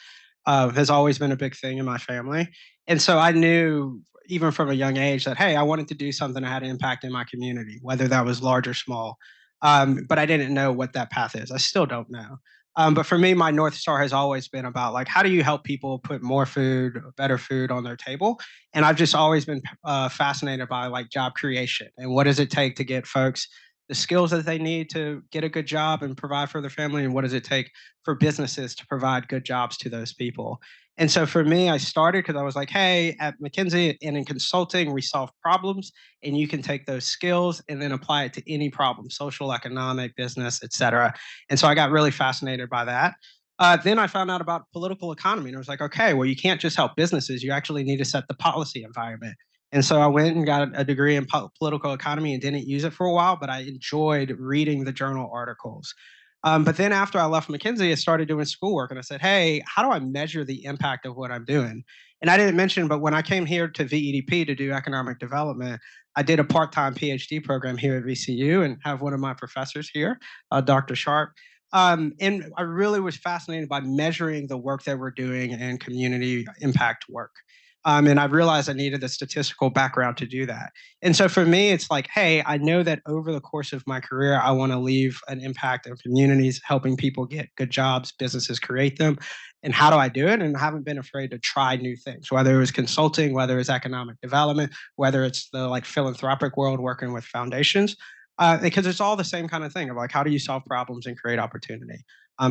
has always been a big thing in my family. And so I knew even from a young age that, hey, I wanted to do something that had an impact in my community, whether that was large or small. But I didn't know what that path is. I still don't know. But for me, my North Star has always been about like, how do you help people put more food, better food on their table? And I've just always been fascinated by like job creation and what does it take to get folks the skills that they need to get a good job and provide for their family, and what does it take for businesses to provide good jobs to those people. And so for me, I started because I was like, hey, at McKinsey and in consulting, we solve problems, and you can take those skills and then apply it to any problem, social, economic, business, et cetera. And so I got really fascinated by that. Then I found out about political economy, and I was like, okay, well, you can't just help businesses. You actually need to set the policy environment. And so I went and got a degree in political economy and didn't use it for a while, but I enjoyed reading the journal articles. But then after I left McKinsey, I started doing schoolwork and I said, hey, how do I measure the impact of what I'm doing? And I didn't mention, but when I came here to VEDP to do economic development, I did a part-time PhD program here at VCU and have one of my professors here, Dr. Sharp. And I really was fascinated by measuring the work that we're doing in community impact work. And I realized I needed a statistical background to do that. And so for me, it's like, hey, I know that over the course of my career, I want to leave an impact in communities, helping people get good jobs, businesses create them. And how do I do it? And I haven't been afraid to try new things, whether it was consulting, whether it's economic development, whether it's the like philanthropic world working with foundations, because it's all the same kind of thing of like, how do you solve problems and create opportunity?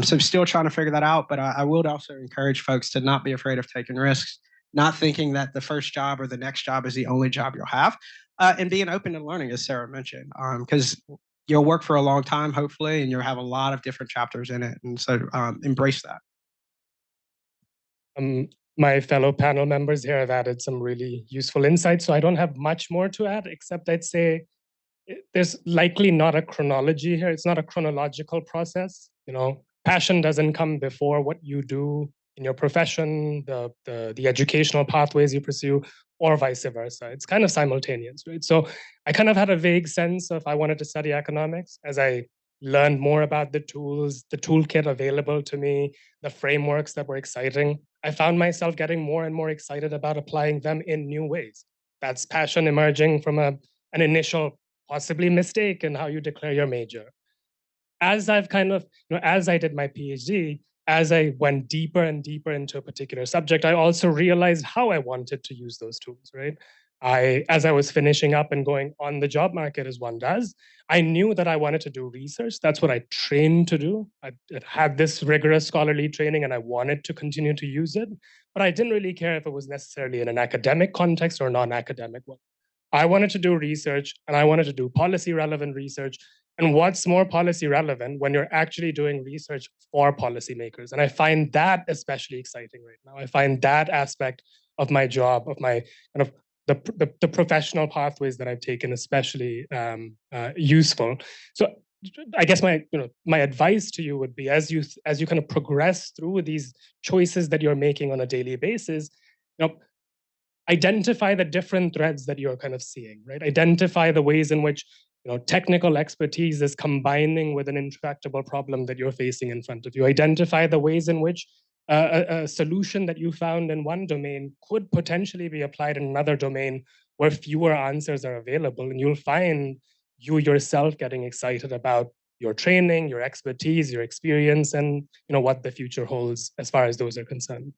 So I'm still trying to figure that out, but I would also encourage folks to not be afraid of taking risks, not thinking that the first job or the next job is the only job you'll have, and being open to learning, as Sarah mentioned, because you'll work for a long time, hopefully, and you'll have a lot of different chapters in it. And so embrace that. My fellow panel members here have added some really useful insights, so I don't have much more to add, except I'd say there's likely not a chronology here. It's not a chronological process. You know, passion doesn't come before what you do in your profession, the educational pathways you pursue, or vice versa. It's kind of simultaneous, right? So I kind of had a vague sense of I wanted to study economics. As I learned more about the tools, the toolkit available to me, the frameworks that were exciting, I found myself getting more and more excited about applying them in new ways. That's passion emerging from an initial possibly mistake in how you declare your major. As I've kind of, as I did my PhD, as I went deeper and deeper into a particular subject, I also realized how I wanted to use those tools, right? As I was finishing up and going on the job market as one does, I knew that I wanted to do research. That's what I trained to do. I had this rigorous scholarly training and I wanted to continue to use it, but I didn't really care if it was necessarily in an academic context or non-academic one. I wanted to do research and I wanted to do policy relevant research. And what's more policy relevant when you're actually doing research for policymakers? And I find that especially exciting right now. I find that aspect of my job, of my kind of the professional pathways that I've taken especially useful. So I guess my advice to you would be as you kind of progress through these choices that you're making on a daily basis, identify the different threads that you're kind of seeing, right? Identify the ways in which technical expertise is combining with an intractable problem that you're facing in front of you. Identify the ways in which a solution that you found in one domain could potentially be applied in another domain where fewer answers are available. And you'll find you yourself getting excited about your training, your expertise, your experience, and what the future holds as far as those are concerned.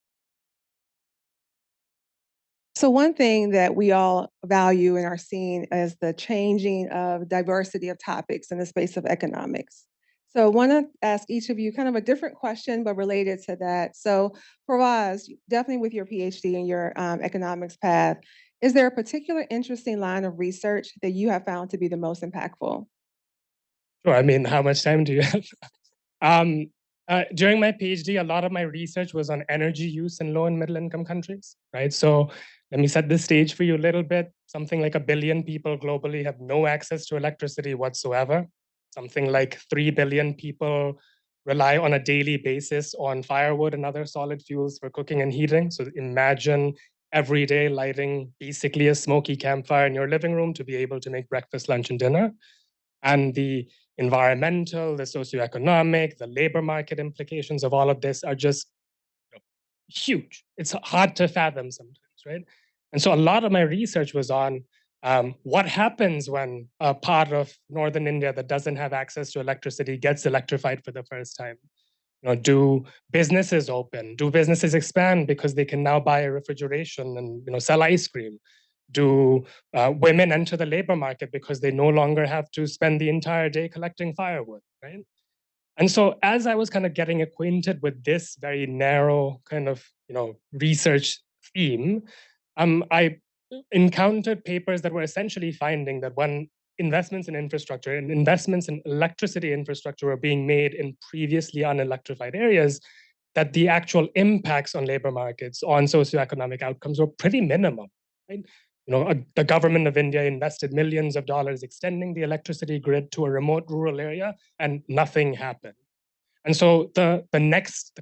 So one thing that we all value and are seeing is the changing of diversity of topics in the space of economics. So I want to ask each of you kind of a different question, but related to that. So Faraz, definitely with your PhD and your economics path, is there a particular interesting line of research that you have found to be the most impactful? Sure. I mean, how much time do you have? During my PhD, a lot of my research was on energy use in low and middle income countries, right? So let me set the stage for you a little bit. Something like 1 billion people globally have no access to electricity whatsoever. Something like 3 billion people rely on a daily basis on firewood and other solid fuels for cooking and heating. So imagine every day lighting basically a smoky campfire in your living room to be able to make breakfast, lunch, and dinner. And the environmental, the socioeconomic, the labor market implications of all of this are just huge. It's hard to fathom sometimes, right? And so a lot of my research was on what happens when a part of northern India that doesn't have access to electricity gets electrified for the first time. Do businesses open? Do businesses expand because they can now buy a refrigeration and sell ice cream? Do women enter the labor market because they no longer have to spend the entire day collecting firewood, right? And so as I was kind of getting acquainted with this very narrow kind of research theme, I encountered papers that were essentially finding that when investments in infrastructure and investments in electricity infrastructure were being made in previously unelectrified areas, that the actual impacts on labor markets, on socioeconomic outcomes were pretty minimal, right? The government of India invested millions of dollars extending the electricity grid to a remote rural area, and nothing happened. And so the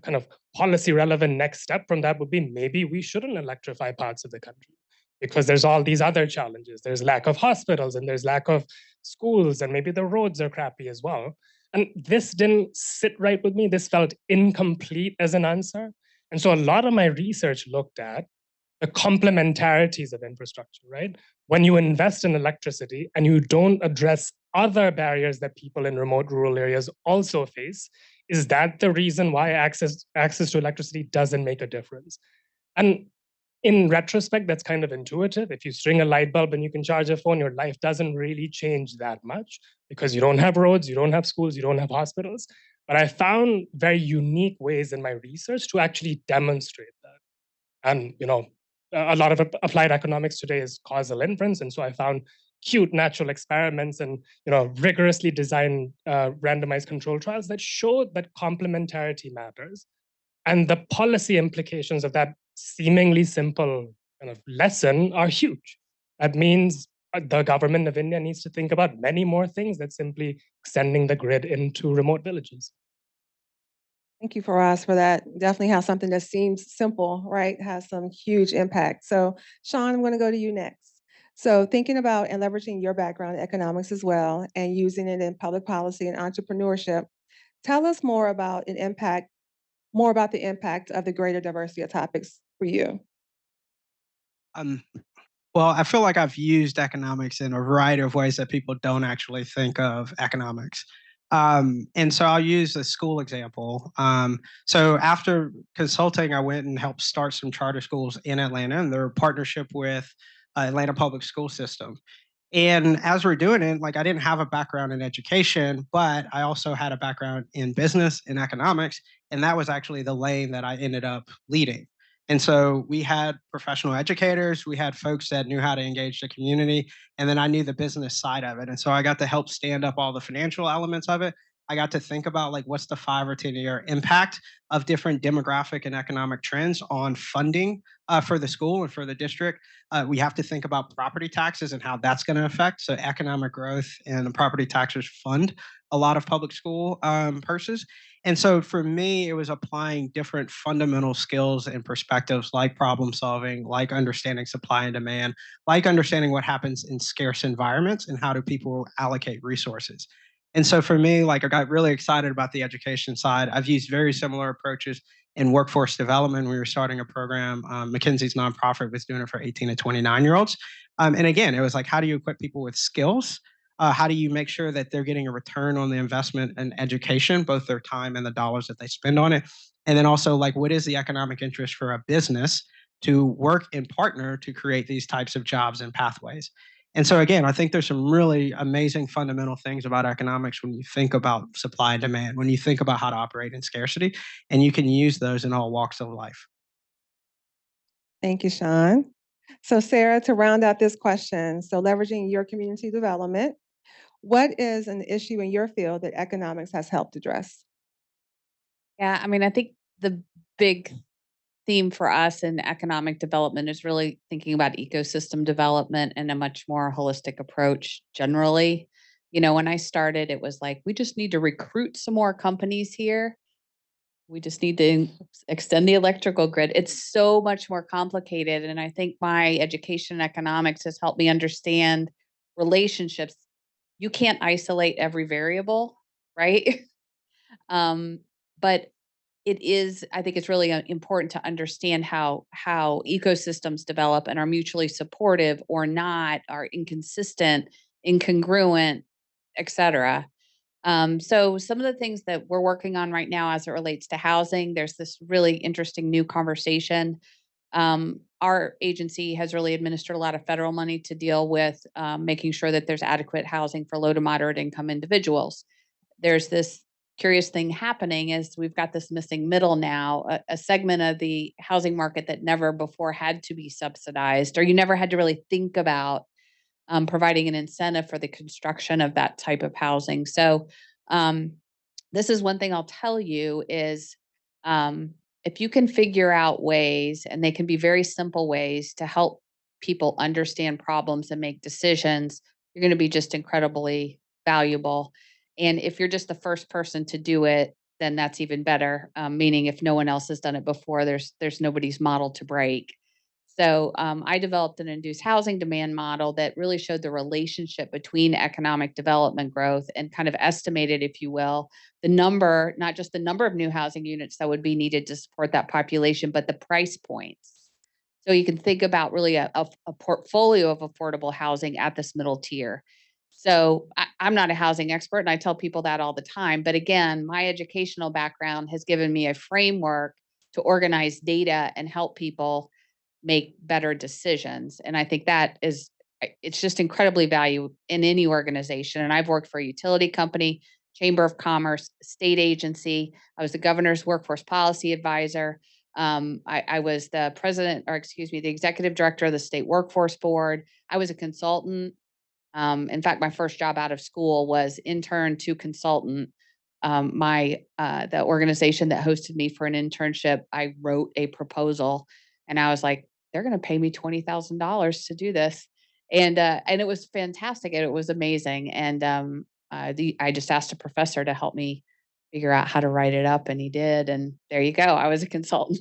kind of policy relevant next step from that would be maybe we shouldn't electrify parts of the country because there's all these other challenges. There's lack of hospitals and there's lack of schools, and maybe the roads are crappy as well. And this didn't sit right with me. This felt incomplete as an answer. And so a lot of my research looked at the complementarities of infrastructure, right? When you invest in electricity and you don't address other barriers that people in remote rural areas also face, is that the reason why access to electricity doesn't make a difference? And in retrospect, that's kind of intuitive. If you string a light bulb and you can charge a phone, your life doesn't really change that much because you don't have roads, you don't have schools, you don't have hospitals. But I found very unique ways in my research to actually demonstrate that. And a lot of applied economics today is causal inference. And so I found cute natural experiments and rigorously designed randomized control trials that showed that complementarity matters. And the policy implications of that seemingly simple kind of lesson are huge. That means the government of India needs to think about many more things than simply extending the grid into remote villages. Thank you, Faraz, for that. Definitely has something that seems simple, right? Has some huge impact. So Sean, I'm going to go to you next. So thinking about and leveraging your background in economics as well and using it in public policy and entrepreneurship, tell us more about the impact of the greater diversity of topics for you. Well, I feel like I've used economics in a variety of ways that people don't actually think of economics. And so I'll use a school example. So after consulting, I went and helped start some charter schools in Atlanta, and they're a partnership with Atlanta Public School System. And as we're doing it, I didn't have a background in education, but I also had a background in business and economics, and that was actually the lane that I ended up leading. And so we had professional educators, we had folks that knew how to engage the community, and then I knew the business side of it. And so I got to help stand up all the financial elements of it, I got to think about like what's the 5 or 10-year impact of different demographic and economic trends on funding for the school and for the district. We have to think about property taxes and how that's going to affect. So economic growth and the property taxes fund a lot of public school purses. And so for me, it was applying different fundamental skills and perspectives like problem solving, like understanding supply and demand, like understanding what happens in scarce environments and how do people allocate resources. And so for me, like I got really excited about the education side. I've used very similar approaches in workforce development. We were starting a program. McKinsey's nonprofit was doing it for 18 to 29-year-olds. And again, it was like, how do you equip people with skills? How do you make sure that they're getting a return on the investment in education, both their time and the dollars that they spend on it? And then also, like, what is the economic interest for a business to work and partner to create these types of jobs and pathways? And so, again, I think there's some really amazing fundamental things about economics when you think about supply and demand, when you think about how to operate in scarcity, and you can use those in all walks of life. Thank you, Sean. So Sarah, to round out this question, so leveraging your community development, what is an issue in your field that economics has helped address? Yeah, I mean, I think the big theme for us in economic development is really thinking about ecosystem development and a much more holistic approach generally. You know, when I started, it was like, we just need to recruit some more companies here. We just need to extend the electrical grid. It's so much more complicated. And I think my education in economics has helped me understand relationships. You can't isolate every variable, right? But it is, I think it's really important to understand how ecosystems develop and are mutually supportive or not, are inconsistent, incongruent, et cetera. So some of the things that we're working on right now as it relates to housing, there's this really interesting new conversation. Our agency has really administered a lot of federal money to deal with making sure that there's adequate housing for low to moderate income individuals. There's this curious thing happening is we've got this missing middle now, a segment of the housing market that never before had to be subsidized, or you never had to really think about providing an incentive for the construction of that type of housing. So this is one thing I'll tell you is if you can figure out ways, and they can be very simple ways to help people understand problems and make decisions, you're going to be just incredibly valuable. And if you're just the first person to do it, then that's even better. Meaning, if no one else has done it before, there's nobody's model to break. So I developed an induced housing demand model that really showed the relationship between economic development growth and kind of estimated, if you will, the number, not just the number of new housing units that would be needed to support that population, but the price points. So you can think about really a portfolio of affordable housing at this middle tier. So I'm not a housing expert, and I tell people that all the time. But again, my educational background has given me a framework to organize data and help people make better decisions. And I think that is, it's just incredibly valuable in any organization. And I've worked for a utility company, Chamber of Commerce, state agency. I was the governor's workforce policy advisor. I was the president, or excuse me, the executive director of the state workforce board. I was a consultant. In fact, my first job out of school was intern to consultant. The organization that hosted me for an internship, I wrote a proposal, and I was like, they're going to pay me $20,000 to do this, and it was fantastic, and it was amazing. And I just asked a professor to help me figure out how to write it up, and he did. And there you go. I was a consultant.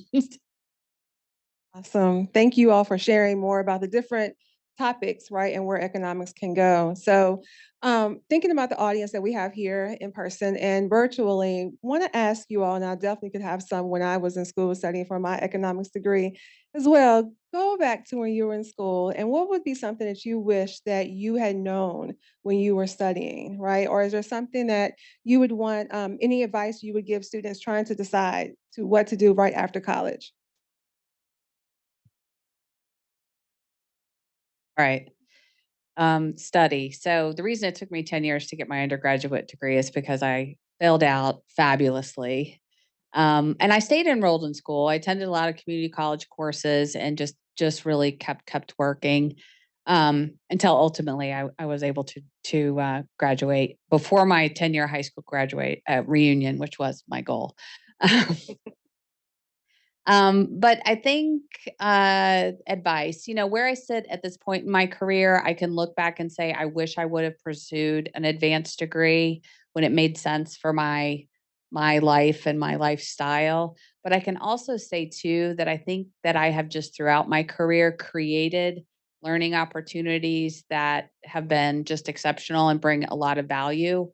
Awesome. Thank you all for sharing more about the different topics, right, and where economics can go. So thinking about the audience that we have here in person and virtually, want to ask you all, and I definitely could have some when I was in school studying for my economics degree as well. Go back to when you were in school, and what would be something that you wish that you had known when you were studying, right? Or is there something that you would want, any advice you would give students trying to decide to what to do right after college? All right. Study. So the reason it took me 10 years to get my undergraduate degree is because I failed out fabulously. And I stayed enrolled in school. I attended a lot of community college courses and just really kept working. until ultimately I was able to graduate before my 10-year high school graduate reunion, which was my goal. But I think advice, where I sit at this point in my career, I can look back and say, I wish I would have pursued an advanced degree when it made sense for my life and my lifestyle. But I can also say too that I think that I have just throughout my career created learning opportunities that have been just exceptional and bring a lot of value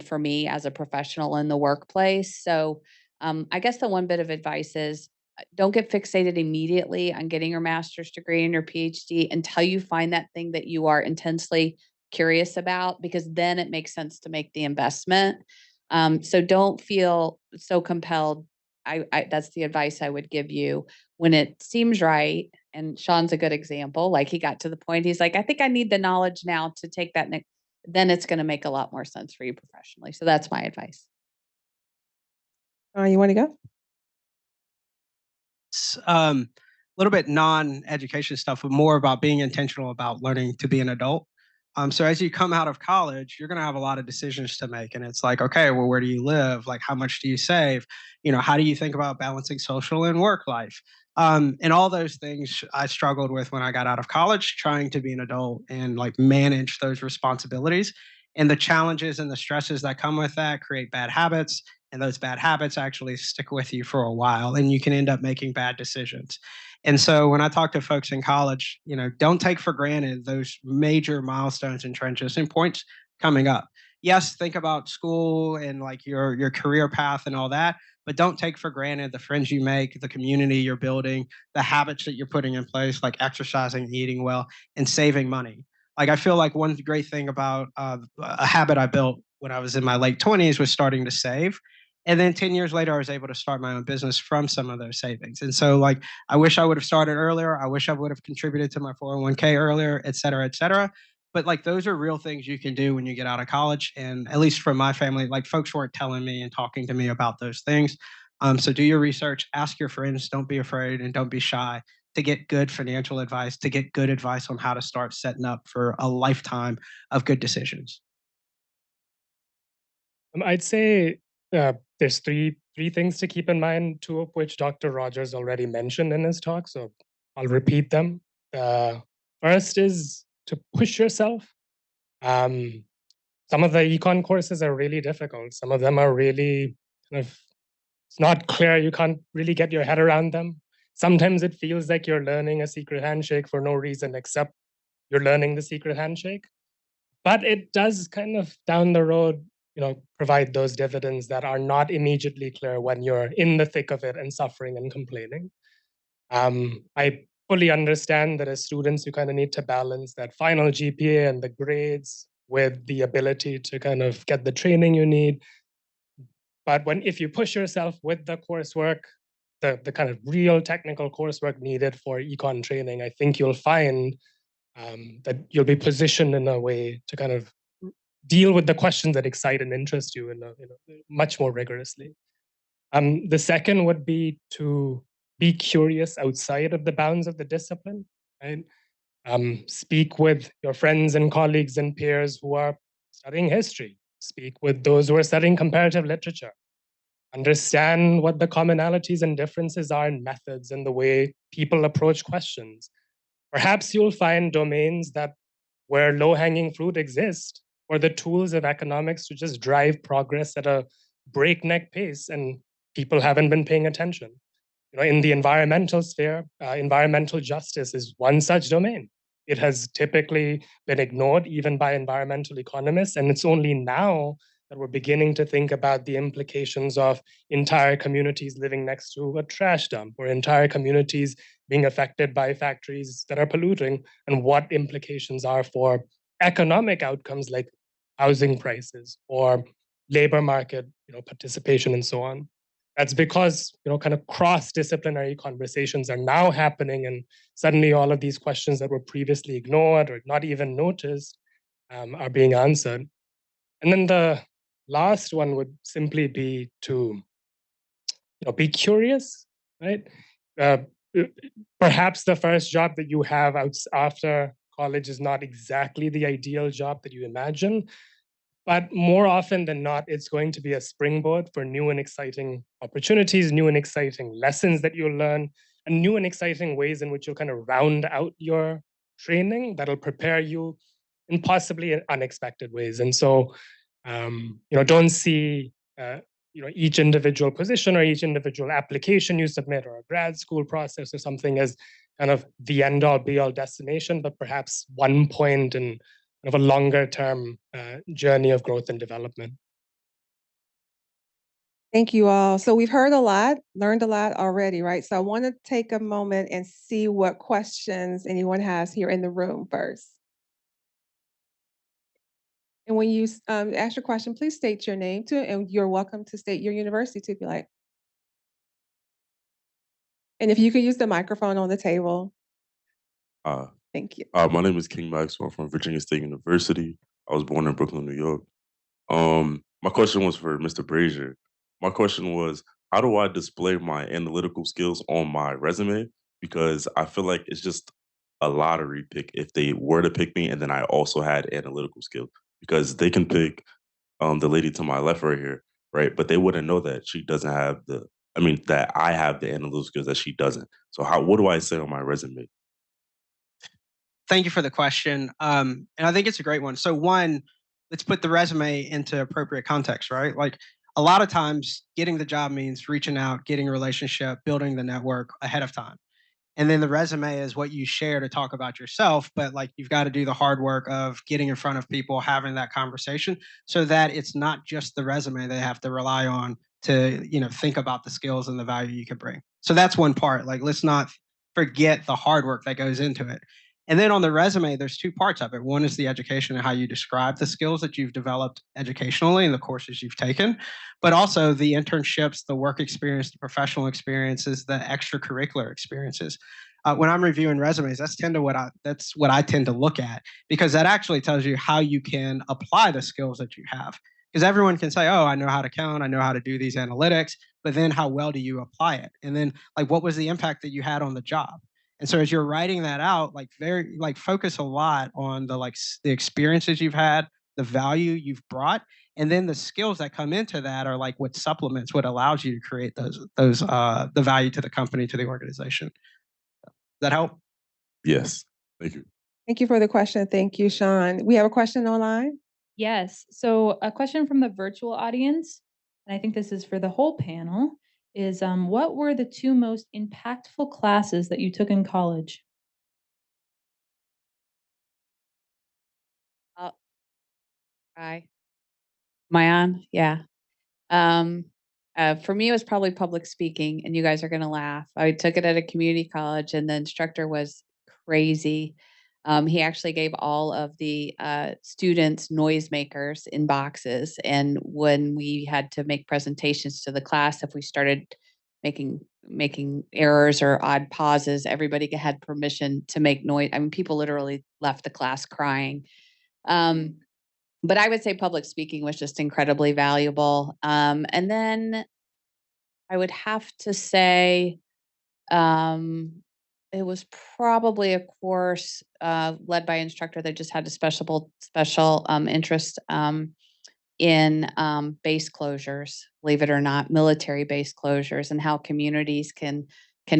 for me as a professional in the workplace. So I guess the one bit of advice is don't get fixated immediately on getting your master's degree and your PhD until you find that thing that you are intensely curious about, because then it makes sense to make the investment. So don't feel so compelled. That's the advice I would give you when it seems right. And Sean's a good example. Like he got to the point, he's like, I think I need the knowledge now to take that next. Then it's going to make a lot more sense for you professionally. So that's my advice. You want to go? It's a little bit non-education stuff, but more about being intentional about learning to be an adult. So as you come out of college, you're going to have a lot of decisions to make. And it's like, okay, well, where do you live? Like, how much do you save? How do you think about balancing social and work life? And all those things I struggled with when I got out of college, trying to be an adult and like manage those responsibilities. And the challenges and the stresses that come with that create bad habits. And those bad habits actually stick with you for a while, and you can end up making bad decisions. And so when I talk to folks in college, don't take for granted those major milestones and trenches and points coming up. Yes, think about school and like your career path and all that, but don't take for granted the friends you make, the community you're building, the habits that you're putting in place, like exercising, eating well, and saving money. Like I feel like one great thing about a habit I built when I was in my late 20s was starting to save. And then 10 years later, I was able to start my own business from some of those savings. And so like, I wish I would have started earlier. I wish I would have contributed to my 401k earlier, et cetera, et cetera. But like, those are real things you can do when you get out of college. And at least from my family, like folks weren't telling me and talking to me about those things. So do your research, ask your friends, don't be afraid and don't be shy to get good financial advice, to get good advice on how to start setting up for a lifetime of good decisions. I'd say there's three things to keep in mind, two of which Dr. Rogers already mentioned in his talk, so I'll repeat them. First is to push yourself. Some of the econ courses are really difficult. Some of them are really it's not clear. You can't really get your head around them. Sometimes it feels like you're learning a secret handshake for no reason except you're learning the secret handshake. But it does kind of down the road, provide those dividends that are not immediately clear when you're in the thick of it and suffering and complaining. I fully understand that as students, you kind of need to balance that final GPA and the grades with the ability to kind of get the training you need. But if you push yourself with the coursework, the kind of real technical coursework needed for econ training, I think you'll find that you'll be positioned in a way to kind of deal with the questions that excite and interest you in much more rigorously. The second would be to be curious outside of the bounds of the discipline, right? Speak with your friends and colleagues and peers who are studying history. Speak with those who are studying comparative literature. Understand what the commonalities and differences are in methods and the way people approach questions. Perhaps you'll find domains where low-hanging fruit exist, or the tools of economics to just drive progress at a breakneck pace, and people haven't been paying attention. In the environmental sphere, environmental justice is one such domain. It has typically been ignored even by environmental economists, and it's only now that we're beginning to think about the implications of entire communities living next to a trash dump, or entire communities being affected by factories that are polluting, and what implications are for economic outcomes like housing prices or labor market participation and so on. That's because kind of cross-disciplinary conversations are now happening, and suddenly all of these questions that were previously ignored or not even noticed are being answered. And then the last one would simply be to be curious, right? Perhaps the first job that you have after college is not exactly the ideal job that you imagine. But more often than not, it's going to be a springboard for new and exciting opportunities, new and exciting lessons that you'll learn, and new and exciting ways in which you'll kind of round out your training that'll prepare you in possibly unexpected ways. And so, don't see each individual position or each individual application you submit or a grad school process or something as kind of the end all be all destination, but perhaps one point in of a longer term journey of growth and development. Thank you all. So we've heard a lot, learned a lot already, right? So I want to take a moment and see what questions anyone has here in the room first. And when you ask your question, please state your name too, and you're welcome to state your university too if you like. And if you could use the microphone on the table. Thank you. My name is King Maxwell. I'm from Virginia State University. I was born in Brooklyn, New York. My question was for Mr. Brazier. My question was, how do I display my analytical skills on my resume? Because I feel like it's just a lottery pick if they were to pick me and then I also had analytical skills. Because they can pick the lady to my left right here, right? But they wouldn't know that she doesn't have that I have the analytical skills that she doesn't. So what do I say on my resume? Thank you for the question. And I think it's a great one. So one, let's put the resume into appropriate context, right? Like a lot of times getting the job means reaching out, getting a relationship, building the network ahead of time. And then the resume is what you share to talk about yourself, but like you've got to do the hard work of getting in front of people, having that conversation so that it's not just the resume they have to rely on to, think about the skills and the value you can bring. So that's one part. Like, let's not forget the hard work that goes into it. And then on the resume, there's two parts of it. One is the education and how you describe the skills that you've developed educationally and the courses you've taken, but also the internships, the work experience, the professional experiences, the extracurricular experiences. When I'm reviewing resumes, that's what I tend to look at, because that actually tells you how you can apply the skills that you have. Because everyone can say, oh, I know how to count, I know how to do these analytics, but then how well do you apply it? And then what was the impact that you had on the job? And so as you're writing that out, focus a lot on the experiences you've had, the value you've brought, and then the skills that come into that are what supplements, what allows you to create the value to the company, to the organization. Does that help? Yes. Thank you. Thank you for the question. Thank you, Sean. We have a question online. Yes. So a question from the virtual audience, and I think this is for the whole panel, is what were the two most impactful classes that you took in college? Am I on? Yeah. For me, it was probably public speaking, and you guys are going to laugh. I took it at a community college, and the instructor was crazy. He actually gave all of the students noisemakers in boxes. And when we had to make presentations to the class, if we started making errors or odd pauses, everybody had permission to make noise. I mean, people literally left the class crying. But I would say public speaking was just incredibly valuable. And then I would have to say it was probably a course led by an instructor that just had a special interest in base closures, believe it or not, military base closures, and how communities can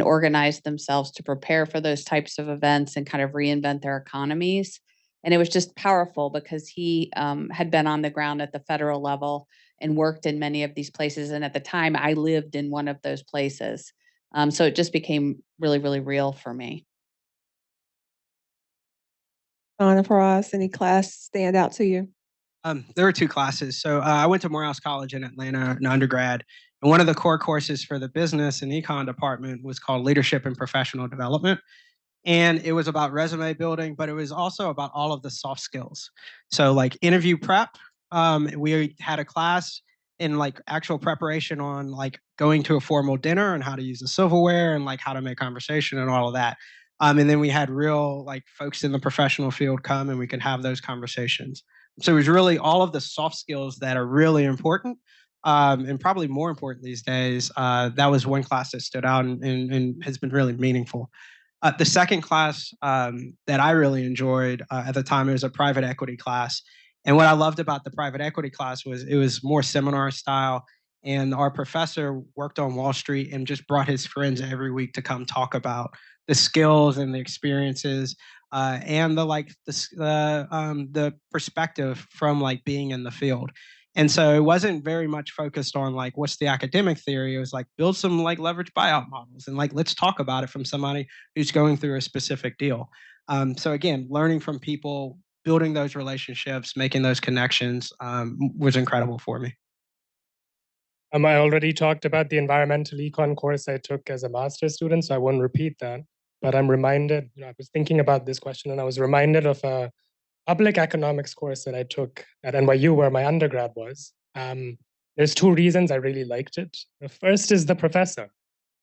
organize themselves to prepare for those types of events and kind of reinvent their economies. And it was just powerful because he had been on the ground at the federal level and worked in many of these places. And at the time, I lived in one of those places. So it just became really, really real for me. Anna, for us, any class stand out to you? There were two classes. So I went to Morehouse College in Atlanta in undergrad. And one of the core courses for the business and econ department was called Leadership and Professional Development. And it was about resume building, but it was also about all of the soft skills. So interview prep, we had a class in actual preparation on going to a formal dinner and how to use the silverware and how to make conversation and all of that. And then we had real folks in the professional field come and we could have those conversations. So it was really all of the soft skills that are really important. And probably more important these days. That was one class that stood out and has been really meaningful. The second class that I really enjoyed at the time, it was a private equity class. And what I loved about the private equity class was it was more seminar style. And our professor worked on Wall Street and just brought his friends every week to come talk about the skills and the experiences and the perspective from like being in the field. And so it wasn't very much focused on like what's the academic theory. It was like build some like leverage buyout models and like let's talk about it from somebody who's going through a specific deal. So again, learning from people, building those relationships, making those connections was incredible for me. I already talked about the environmental econ course I took as a master's student, so I won't repeat that. But I'm reminded, I was thinking about this question and I was reminded of a public economics course that I took at NYU where my undergrad was. There's two reasons I really liked it. The first is the professor. It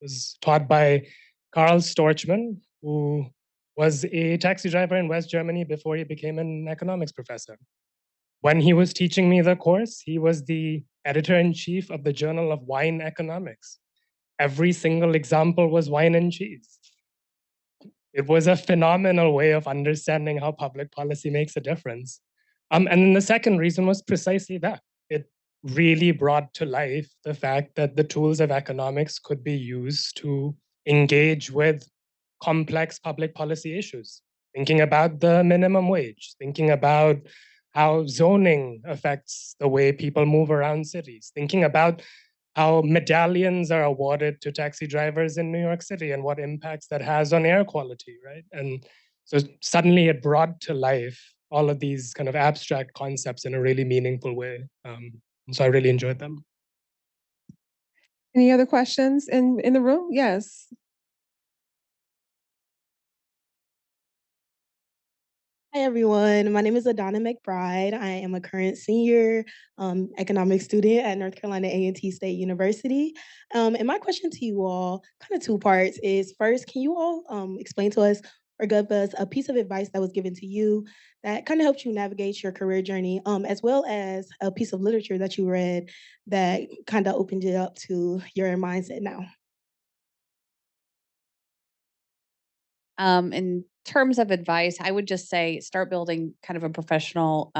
was taught by Karl Storchman, who was a taxi driver in West Germany before he became an economics professor. When he was teaching me the course, he was the editor-in-chief of the Journal of Wine Economics. Every single example was wine and cheese. It was a phenomenal way of understanding how public policy makes a difference. And then the second reason was precisely that. It really brought to life the fact that the tools of economics could be used to engage with complex public policy issues, thinking about the minimum wage, thinking about how zoning affects the way people move around cities, thinking about how medallions are awarded to taxi drivers in New York City and what impacts that has on air quality, right? And so suddenly it brought to life all of these kind of abstract concepts in a really meaningful way. And so I really enjoyed them. Any other questions in the room? Yes. Hi, everyone. My name is Adana McBride. I am a current senior economics student at North Carolina A&T State University. And my question to you all, kind of two parts, is first, can you all explain to us or give us a piece of advice that was given to you that kind of helped you navigate your career journey, as well as a piece of literature that you read that kind of opened you up to your mindset now? In terms of advice, I would just say start building kind of a professional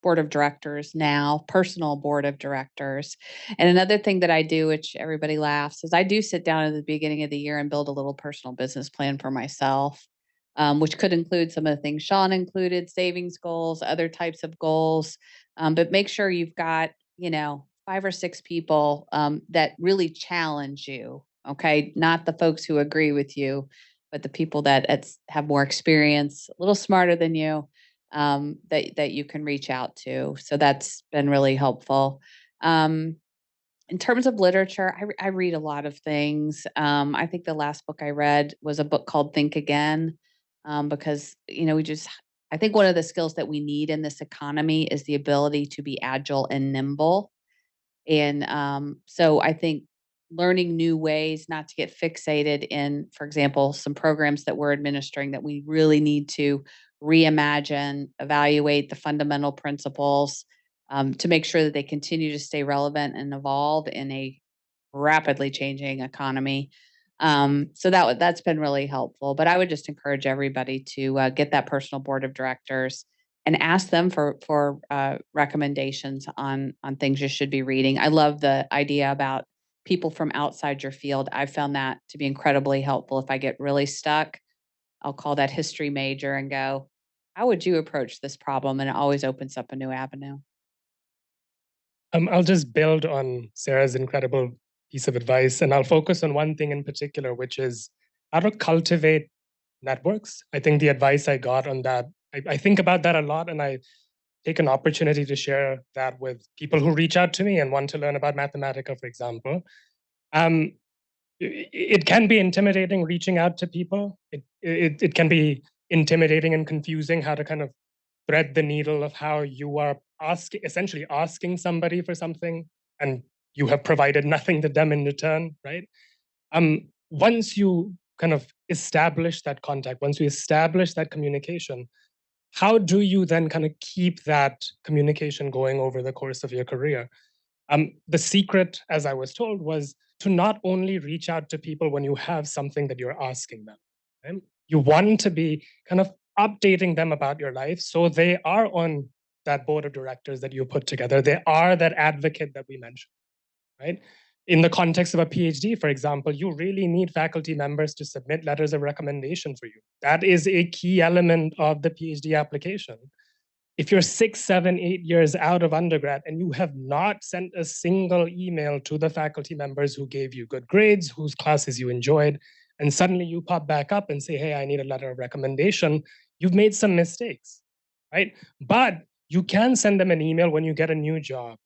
board of directors now, personal board of directors. And another thing that I do, which everybody laughs, is I do sit down at the beginning of the year and build a little personal business plan for myself, which could include some of the things Sean included, savings goals, other types of goals. But make sure you've got, 5 or 6 people that really challenge you, okay? Not the folks who agree with you, but the people that have more experience, a little smarter than you, that you can reach out to. So that's been really helpful. In terms of literature, I read a lot of things. I think the last book I read was a book called Think Again, because I think one of the skills that we need in this economy is the ability to be agile and nimble. And so I think learning new ways not to get fixated in, for example, some programs that we're administering that we really need to reimagine, evaluate the fundamental principles to make sure that they continue to stay relevant and evolve in a rapidly changing economy. So that's been really helpful. But I would just encourage everybody to get that personal board of directors and ask them for recommendations on things you should be reading. I love the idea about people from outside your field. I found that to be incredibly helpful. If I get really stuck, I'll call that history major and go, how would you approach this problem? And it always opens up a new avenue. I'll just build on Sarah's incredible piece of advice, and I'll focus on one thing in particular, which is how to cultivate networks. I think the advice I got on that, I think about that a lot, and I take an opportunity to share that with people who reach out to me and want to learn about Mathematica, for example. It can be intimidating reaching out to people. It can be intimidating and confusing how to kind of thread the needle of how you are essentially asking somebody for something and you have provided nothing to them in return, right? Once you kind of establish that contact, once you establish that communication, how do you then kind of keep that communication going over the course of your career? The secret, as I was told, was to not only reach out to people when you have something that you're asking them. right? You want to be kind of updating them about your life so they are on that board of directors that you put together. They are that advocate that we mentioned, right? In the context of a PhD, for example, you really need faculty members to submit letters of recommendation for you. That is a key element of the PhD application. If you're 6, 7, 8 years out of undergrad and you have not sent a single email to the faculty members who gave you good grades, whose classes you enjoyed, and suddenly you pop back up and say, hey, I need a letter of recommendation, you've made some mistakes, right? But you can send them an email when you get a new job,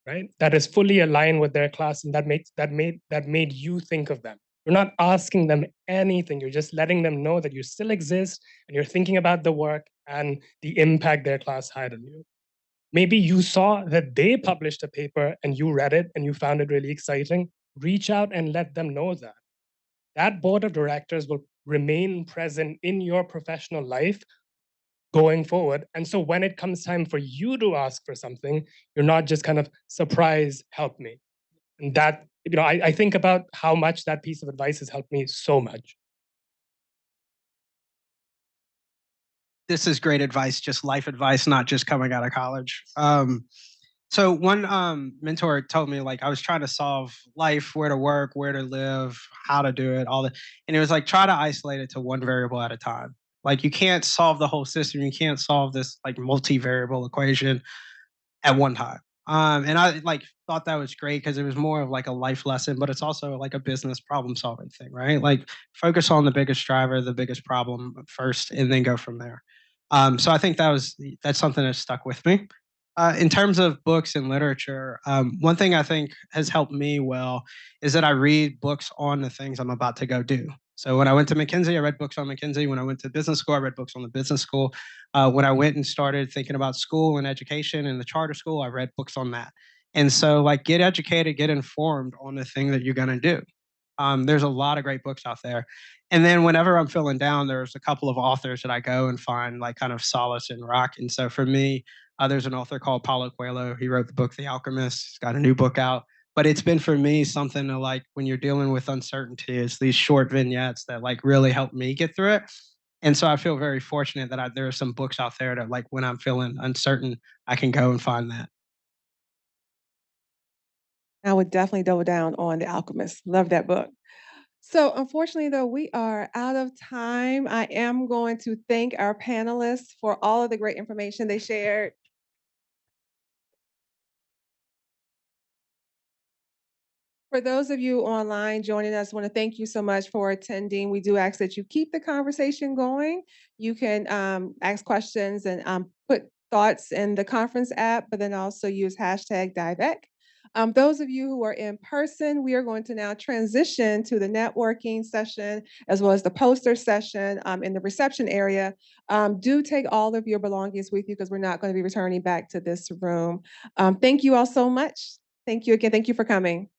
right? That is fully aligned with their class and that made you think of them. You're not asking them anything. You're just letting them know that you still exist and you're thinking about the work and the impact their class had on you. Maybe you saw that they published a paper and you read it and you found it really exciting. Reach out and let them know that. That board of directors will remain present in your professional life going forward. And so when it comes time for you to ask for something, you're not just kind of surprise, help me. And that, I think about how much that piece of advice has helped me so much. This is great advice, just life advice, not just coming out of college. So one mentor told me, like, I was trying to solve life, where to work, where to live, how to do it, all that. And it was like, try to isolate it to one variable at a time. Like, you can't solve the whole system. You can't solve this like multivariable equation at one time. And I like thought that was great because it was more of like a life lesson, but it's also like a business problem solving thing, right? Like, focus on the biggest driver, the biggest problem first, and then go from there. So I think that's something that stuck with me. In terms of books and literature, one thing I think has helped me well is that I read books on the things I'm about to go do. So when I went to McKinsey, I read books on McKinsey. When I went to business school, I read books on the business school. When I went and started thinking about school and education and the charter school, I read books on that. And so, like, get educated, get informed on the thing that you're going to do. There's a lot of great books out there. And then whenever I'm feeling down, there's a couple of authors that I go and find like kind of solace and rock. And so for me, there's an author called Paulo Coelho. He wrote the book The Alchemist. He's got a new book out. But it's been for me something to, like, when you're dealing with uncertainty, it's these short vignettes that like really help me get through it. And so I feel very fortunate that there are some books out there that, like, when I'm feeling uncertain, I can go and find that. I would definitely double down on The Alchemist. Love that book. So unfortunately, though, we are out of time. I am going to thank our panelists for all of the great information they shared. For those of you online joining us, I want to thank you so much for attending. We do ask that you keep the conversation going. You can ask questions and put thoughts in the conference app, but then also use hashtag #DiveEc. Those of you who are in person, we are going to now transition to the networking session as well as the poster session in the reception area. Do take all of your belongings with you because we're not going to be returning back to this room. Thank you all so much. Thank you again. Thank you for coming.